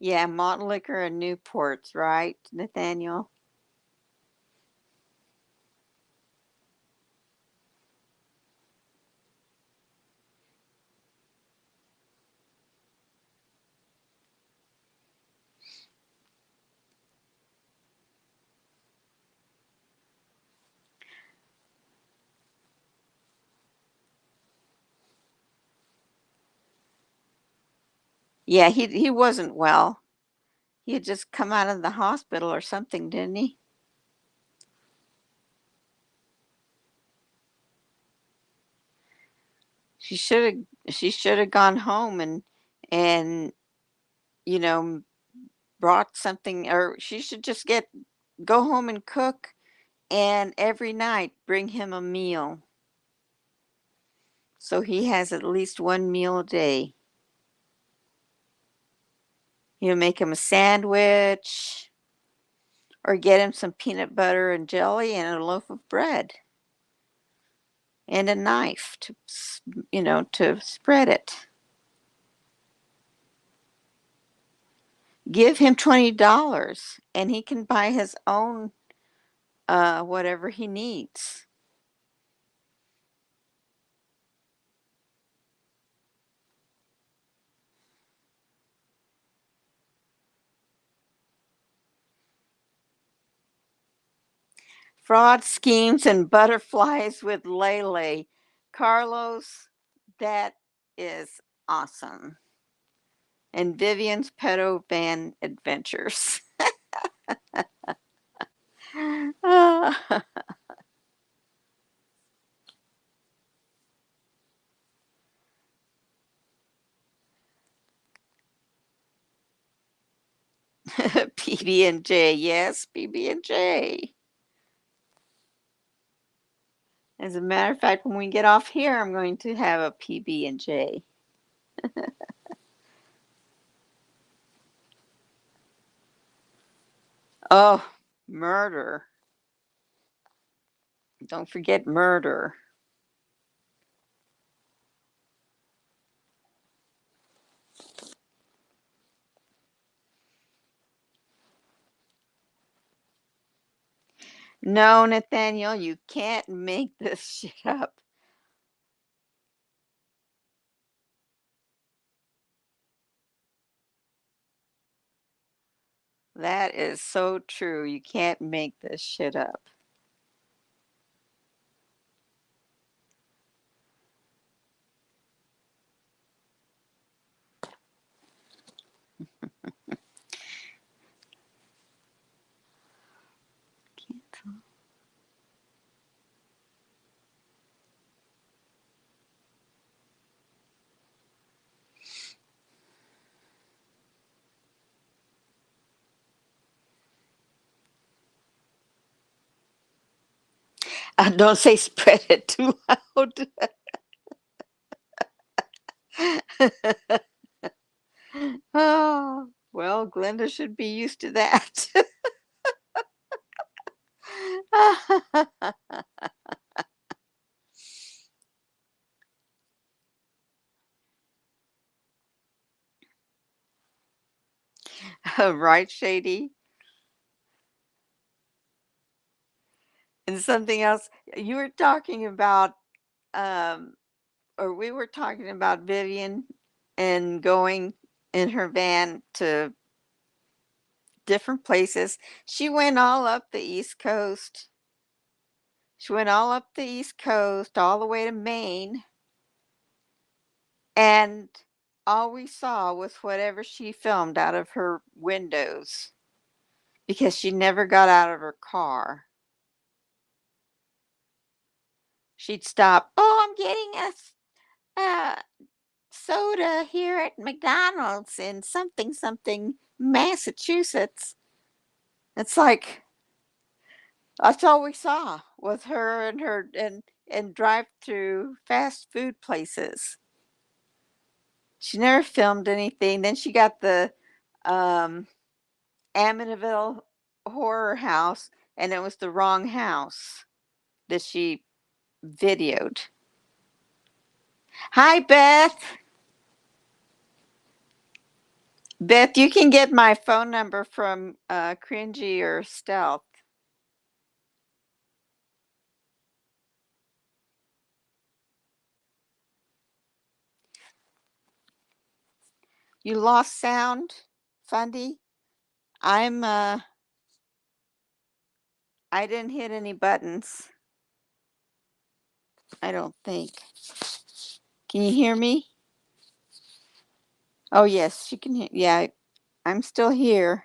[SPEAKER 1] yeah, malt liquor and Newports, right, Nathaniel? Yeah, he wasn't well. He had just come out of the hospital or something, didn't he? She should have gone home and you know brought something, or she should just get go home and cook, and every night bring him a meal so he has at least one meal a day. Make him a sandwich or get him some peanut butter and jelly and a loaf of bread and a knife to spread it. Give him $20 and he can buy his own whatever he needs. Fraud schemes and butterflies with Lele. Carlos, that is awesome. And Vivian's pedo van adventures. Ah, PB&J, yes, PB&J. As a matter of fact, when we get off here, I'm going to have a PB&J. Oh, murder. Don't forget murder. No, Nathaniel, you can't make this shit up. That is so true. You can't make this shit up. Don't say spread it too loud. Oh, well, Glenda should be used to that. Right, Shady? And something else, you were talking about, um, or we were talking about Vivian and going in her van to different places. She went all up the East Coast. She went all up the East Coast, all the way to Maine, and all we saw was whatever she filmed out of her windows because she never got out of her car. She'd stop, "Oh, I'm getting a soda here at McDonald's in something something Massachusetts." It's like that's all we saw with her and and drive through fast food places. She never filmed anything. Then she got the um, Amityville horror house, and it was the wrong house that she videoed. Hi, Beth. Beth, you can get my phone number from Cringy or Stealth. You lost sound, Fundy? I'm I didn't hit any buttons. I don't think. Can you hear me? Oh yes, she can hear. Yeah, I'm still here.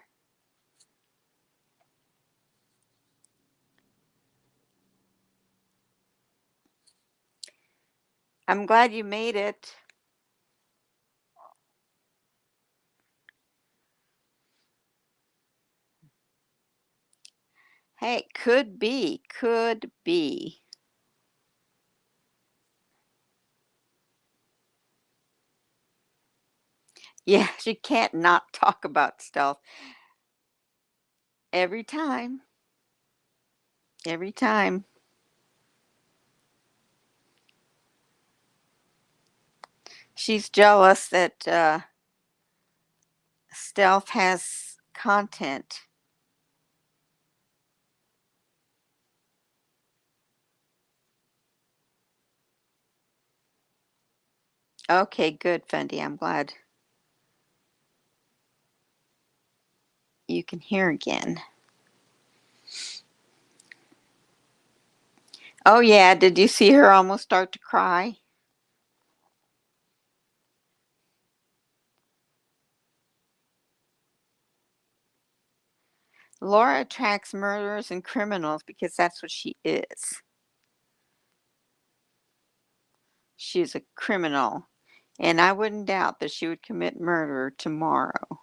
[SPEAKER 1] I'm glad you made it. Hey, could be, could be. Yeah, she can't not talk about Stealth every time. Every time. She's jealous that Stealth has content. Okay, good, Fundy. I'm glad you can hear again. Oh, yeah. Did you see her almost start to cry? Laura attracts murderers and criminals because that's what she is. She's a criminal. And I wouldn't doubt that she would commit murder tomorrow.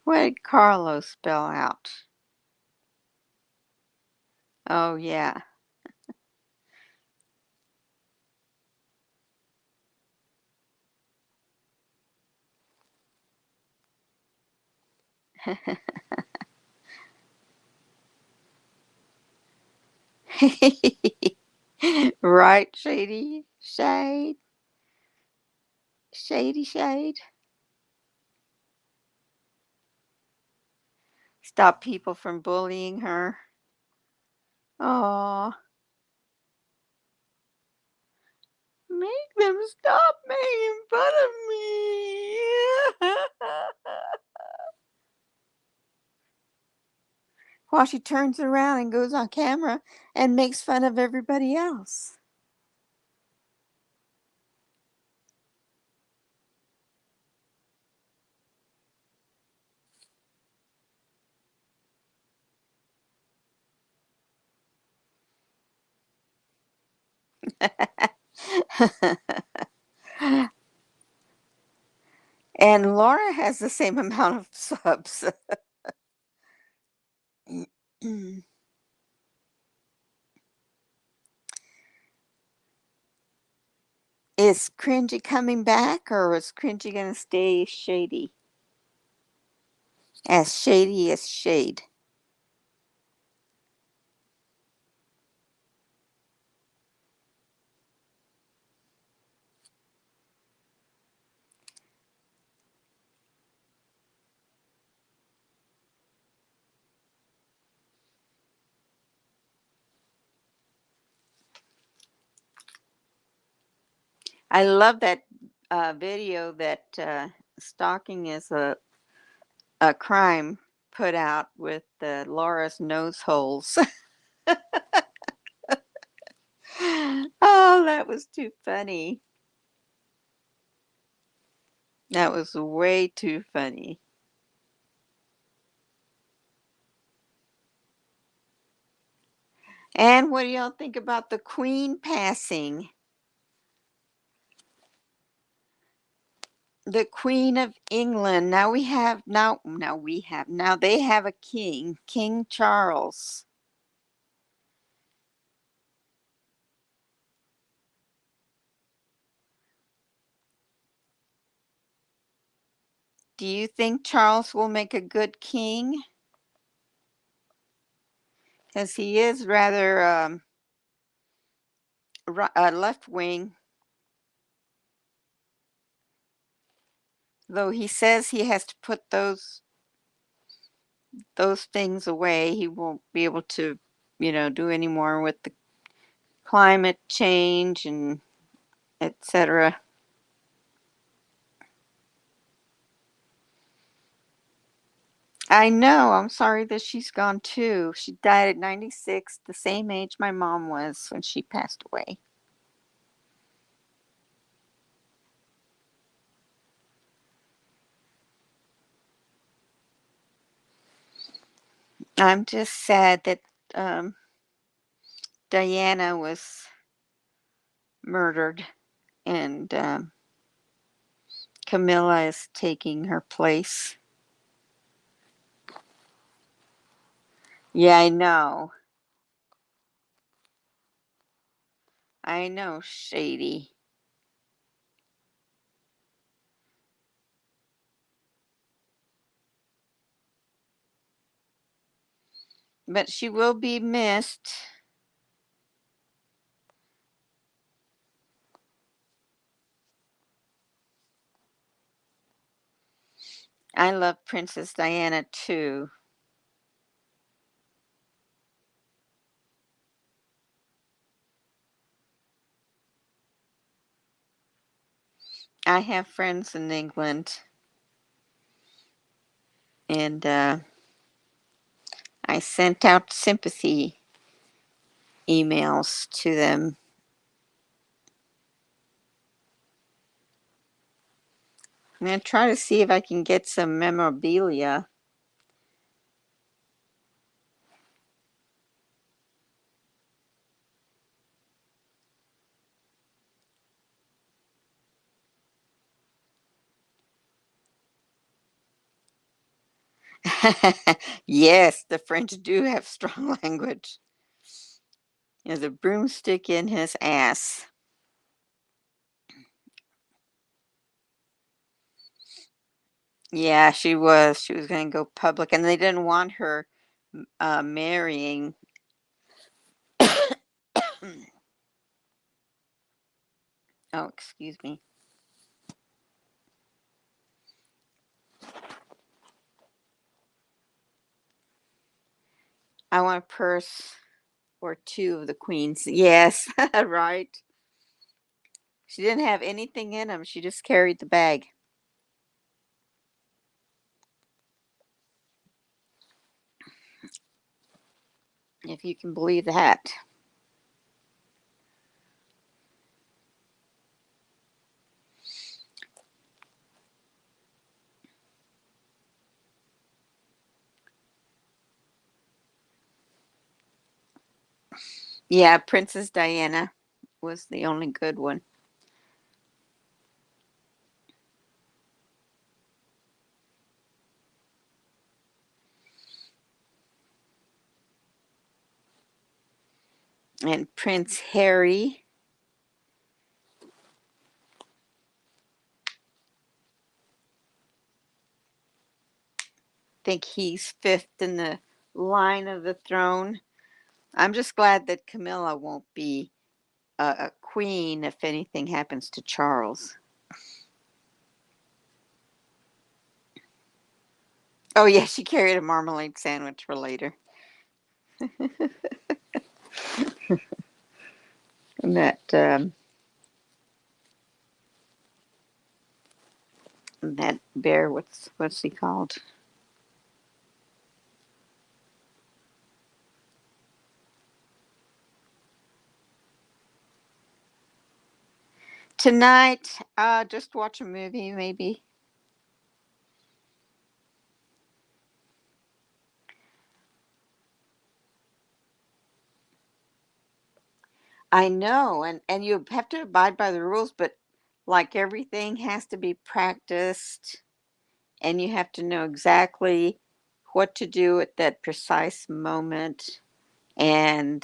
[SPEAKER 1] What did Carlos spell out? Oh, yeah. Right, Shady? Shade? Shady Shade? Stop people from bullying her. Oh, make them stop making fun of me. While she turns around and goes on camera and makes fun of everybody else. And Laura has the same amount of subs. Is Cringy coming back, or is Cringy going to stay shady? As shady as shade. I love that video that stalking is a crime put out with Laura's nose holes. Oh, that was too funny. That was way too funny. And what do y'all think about the Queen passing? The Queen of England. Now they have a king, King Charles. Do you think Charles will make a good king? Because he is rather left wing, though he says he has to put those things away. He won't be able to, do any more with the climate change and etc. I know. I'm sorry that she's gone too. She died at 96, the same age my mom was when she passed away. I'm just sad that um, Diana was murdered and Camilla is taking her place. Yeah, I know. I know, Shady. But she will be missed. I love Princess Diana too. I have friends in England, and I sent out sympathy emails to them. I'm going to try to see if I can get some memorabilia. Yes, the French do have strong language. The broomstick in his ass. Yeah, she was. She was going to go public, and they didn't want her marrying. Oh, excuse me. I want a purse or two of the queen's. Yes, right. She didn't have anything in them. She just carried the bag, if you can believe that. Yeah, Princess Diana was the only good one. And Prince Harry, think he's fifth in the line of the throne. I'm just glad that Camilla won't be a queen if anything happens to Charles. Oh, yeah, she carried a marmalade sandwich for later. And that bear, what's he called? Tonight, just watch a movie, maybe. I know, and you have to abide by the rules, but like everything has to be practiced, and you have to know exactly what to do at that precise moment, and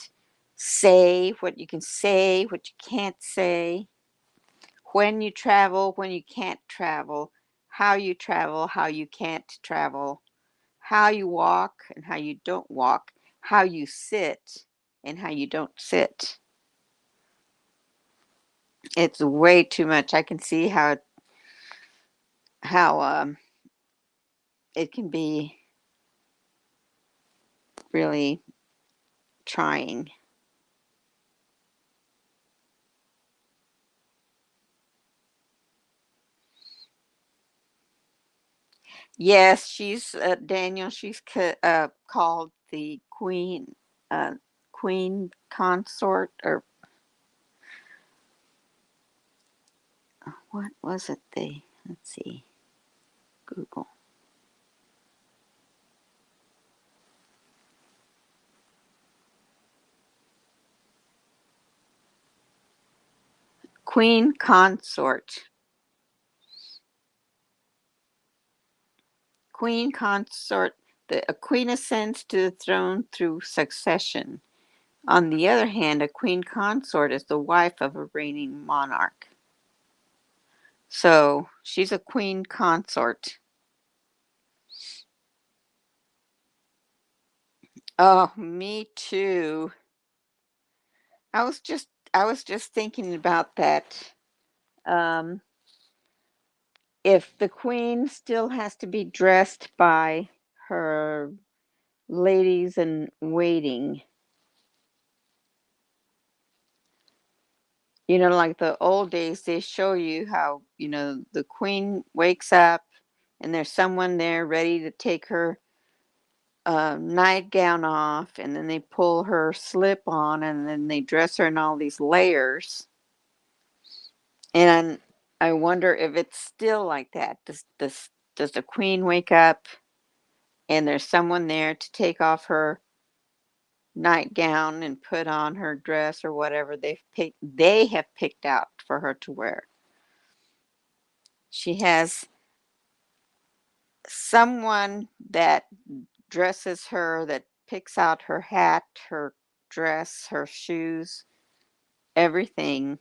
[SPEAKER 1] say what you can say, what you can't say, when you travel, when you can't travel, how you can't travel, how you walk and how you don't walk, how you sit and how you don't sit. It's way too much. I can see how it can be really trying. Yes, she's Daniel. She's called the uh, queen consort, or what was it? Let's see, Google. Queen consort. Queen consort. A queen ascends to the throne through succession. On the other hand, a queen consort is the wife of a reigning monarch. So she's a queen consort. Oh, me too. I was just thinking about that. Um, if the queen still has to be dressed by her ladies in waiting, like the old days, they show you how, the queen wakes up and there's someone there ready to take her nightgown off, and then they pull her slip on, and then they dress her in all these layers. And I wonder if it's still like that. Does the queen wake up and there's someone there to take off her nightgown and put on her dress or whatever they have picked out for her to wear? She has someone that dresses her, that picks out her hat, her dress, her shoes, everything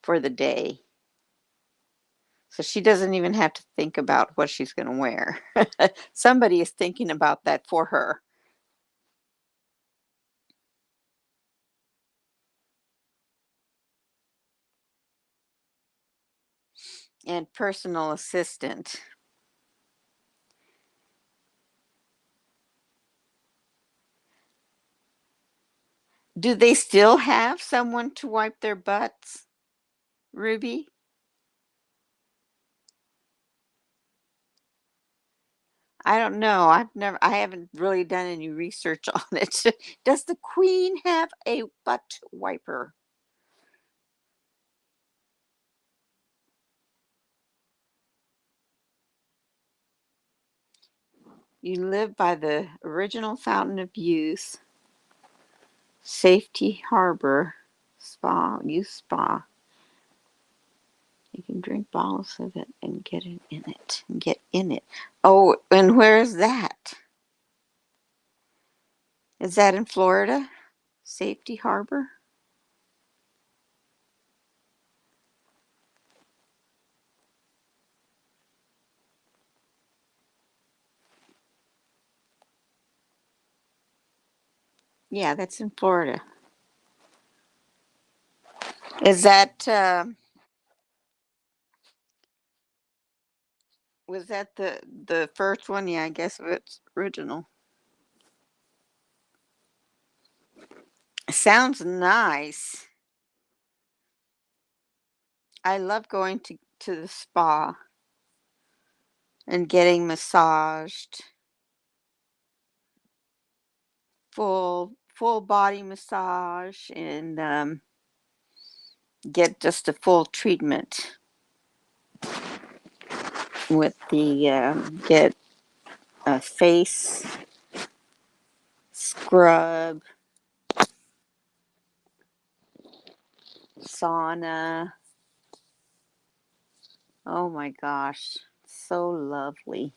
[SPEAKER 1] for the day. So she doesn't even have to think about what she's going to wear. Somebody is thinking about that for her. And personal assistant. Do they still have someone to wipe their butts, Ruby? I don't know. I haven't really done any research on it. Does the Queen have a butt wiper? You live by the original Fountain of Youth, Safety Harbor Spa, Youth Spa. You can drink bottles of it and get it in it. And get in it. Oh, and where is that? Is that in Florida? Safety Harbor? Yeah, that's in Florida. Is that was that the first one? Yeah, I guess it's original. Sounds nice. I love going to the spa and getting massaged. Full body massage and get just a full treatment with the get a face scrub, sauna. Oh my gosh, so lovely.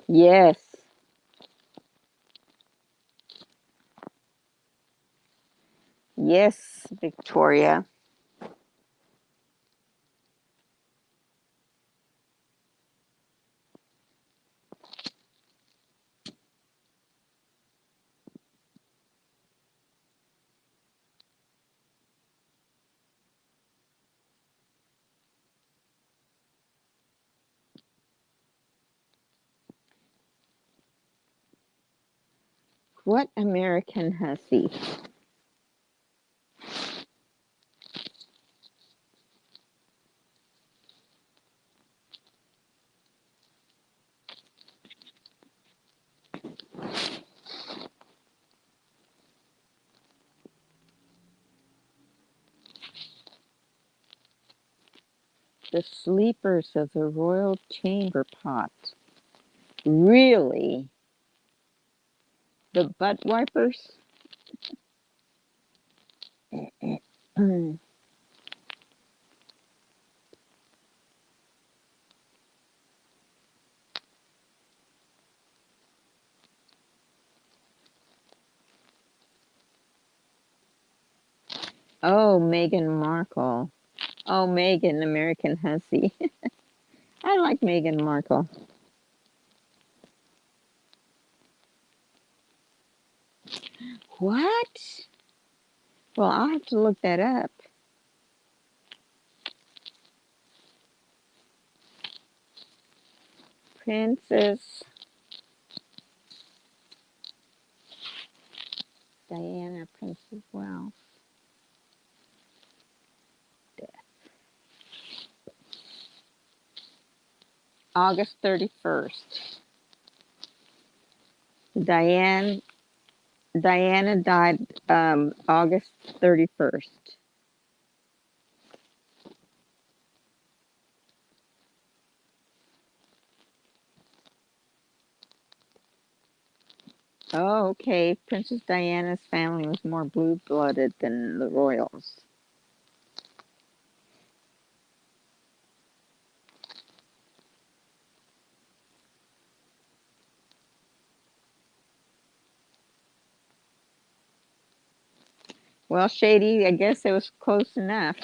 [SPEAKER 1] Yes, yes, Victoria. What American hussy? The sleepers of the royal chamber pot. Really? The butt wipers? Oh, Meghan Markle. Oh, Meghan, American hussy. I like Meghan Markle. What? Well, I'll have to look that up. Princess Diana, Princess of Wales. August 31st. Diane Diana died August 31st. Oh, okay. Princess Diana's family was more blue-blooded than the royals. Well, Shady, I guess it was close enough.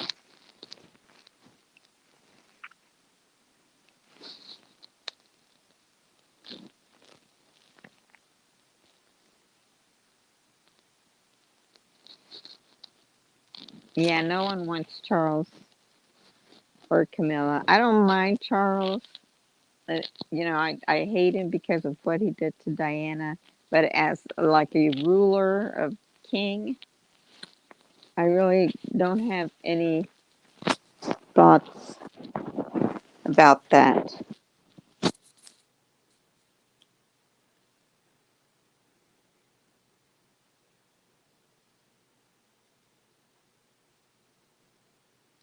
[SPEAKER 1] Yeah, no one wants Charles or Camilla. I don't mind Charles. I hate him because of what he did to Diana. But as like a ruler of king, I really don't have any thoughts about that.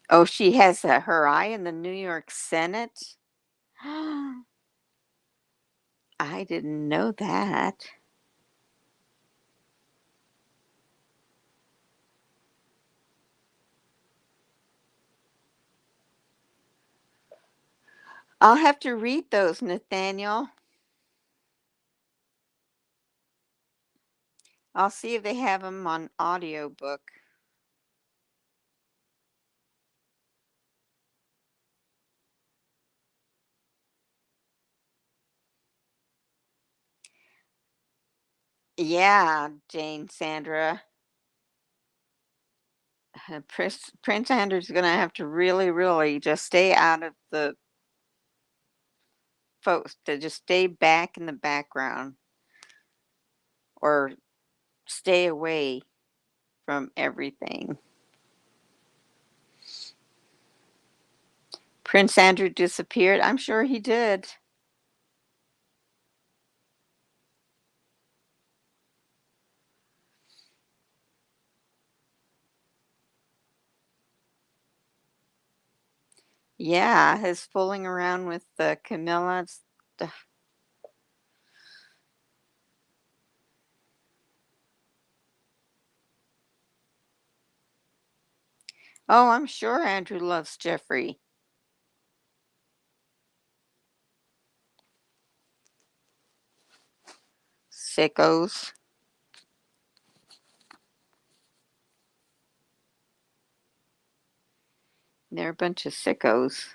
[SPEAKER 1] Oh, she has her eye in the New York Senate? I didn't know that. I'll have to read those, Nathaniel. I'll see if they have them on audiobook. Yeah, Jane Sandra. Prince Andrew's going to have to really, really just stay out of the folks, to just stay back in the background or stay away from everything. Prince Andrew disappeared. I'm sure he did. Yeah, his fooling around with Camilla. Oh, I'm sure Andrew loves Jeffrey. Sickos. They're a bunch of sickos.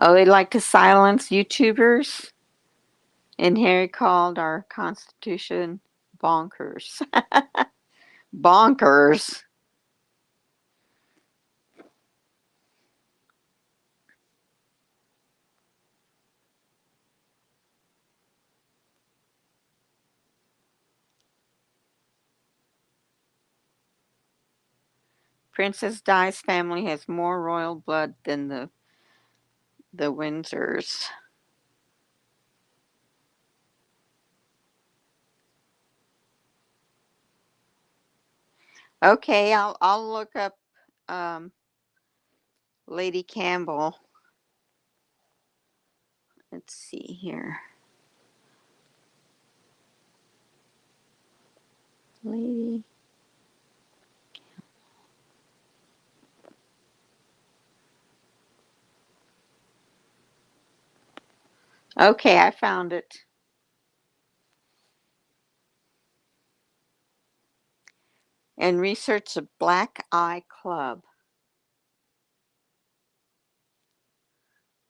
[SPEAKER 1] Oh, they like to silence YouTubers? And Harry called our Constitution bonkers. Bonkers. Princess Di's family has more royal blood than the Windsors. Okay, I'll look up um, Lady Campbell. Let's see here. Lady. Okay, I found it. And research the Black Eye Club.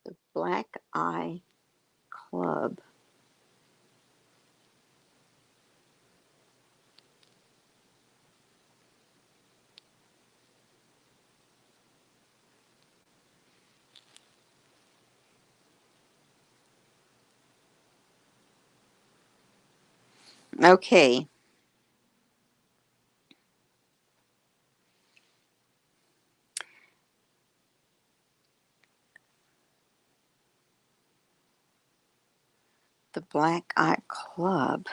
[SPEAKER 1] The Black Eye Club. Okay. The Black Eye Club.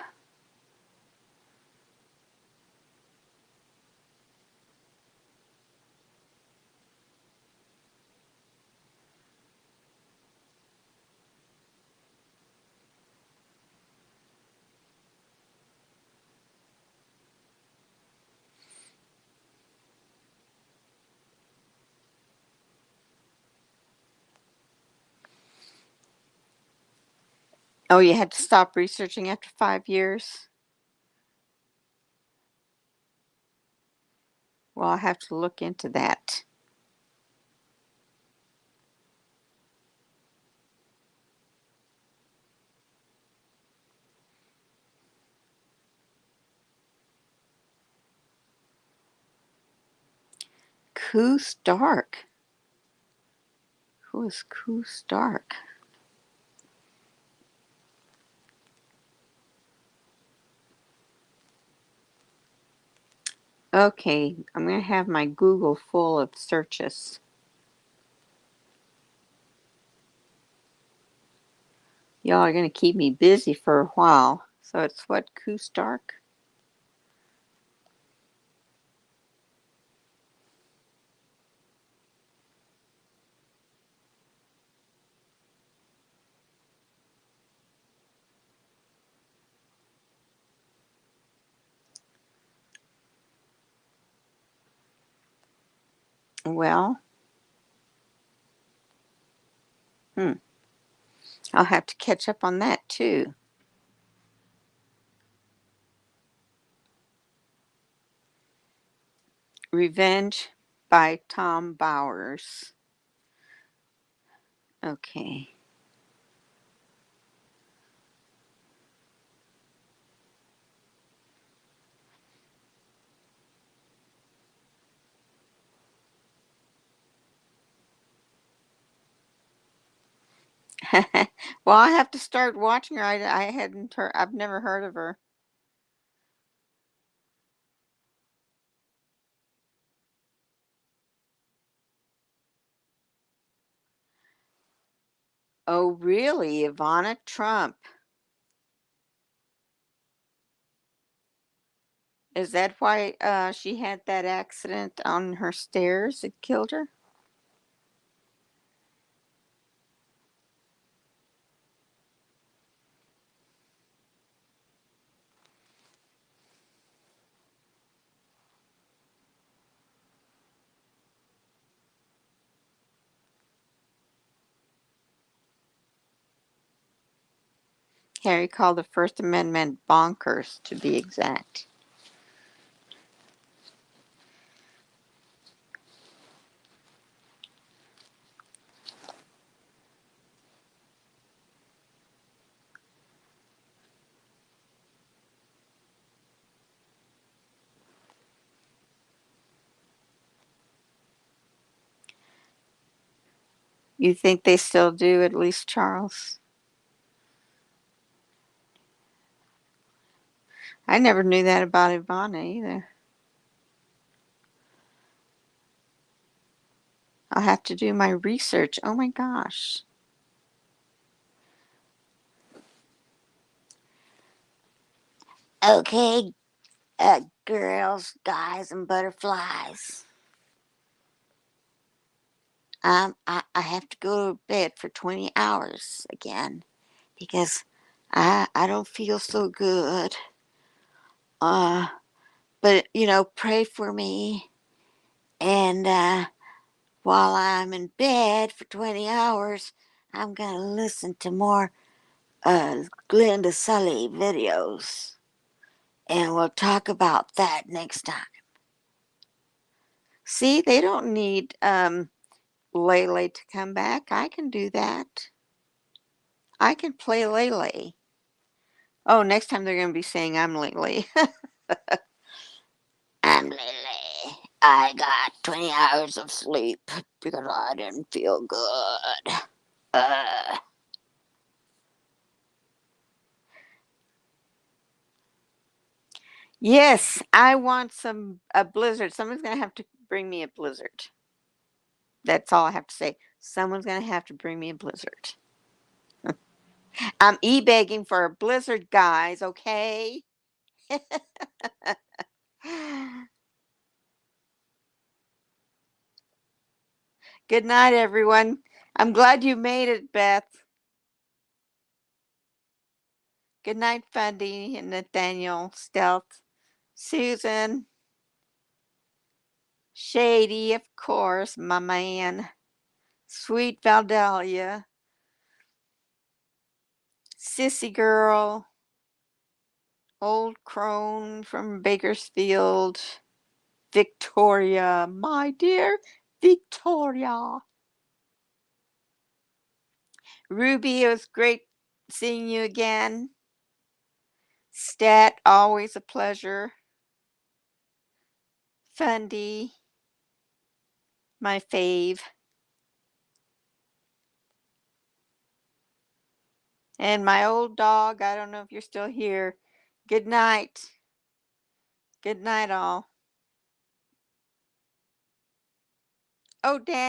[SPEAKER 1] Oh, you had to stop researching after 5 years? Well, I'll have to look into that. Koo Stark. Who is Koo Stark? Okay, I'm going to have my Google full of searches. Y'all are going to keep me busy for a while. So it's what, Koo Stark? Well, I'll have to catch up on that too. Revenge by Tom Bowers. Okay. Well, I have to start watching her. I hadn't heard, I've never heard of her. Oh, really? Ivana Trump. Is that why she had that accident on her stairs that killed her? Harry called the First Amendment bonkers, to be exact. You think they still do, at least, Charles? I never knew that about Ivana either. I'll have to do my research. Oh my gosh. Okay, girls, guys, and butterflies. I have to go to bed for 20 hours again because I don't feel so good. Uh, but pray for me. And while I'm in bed for 20 hours, I'm gonna listen to more Glenda Sully videos, and we'll talk about that next time. See, they don't need Lele to come back. I can do that. I can play Lele. Oh, next time they're going to be saying I'm Lele. I'm Lele. I got 20 hours of sleep because I didn't feel good. Uh, yes, I want a blizzard. Someone's going to have to bring me a blizzard. That's all I have to say. Someone's going to have to bring me a blizzard. I'm e-begging for a blizzard, guys, okay? Good night, everyone. I'm glad you made it, Beth. Good night, Fundy and Nathaniel, Stealth, Susan, Shady, of course, my man, Sweet Valdalia, Sissy Girl, Old Crone from Bakersfield, Victoria, my dear Victoria. Ruby, it was great seeing you again. Stat, always a pleasure. Fundy, my fave. And my old dog, I don't know if you're still here. Good night. Good night, all. Oh, Dan.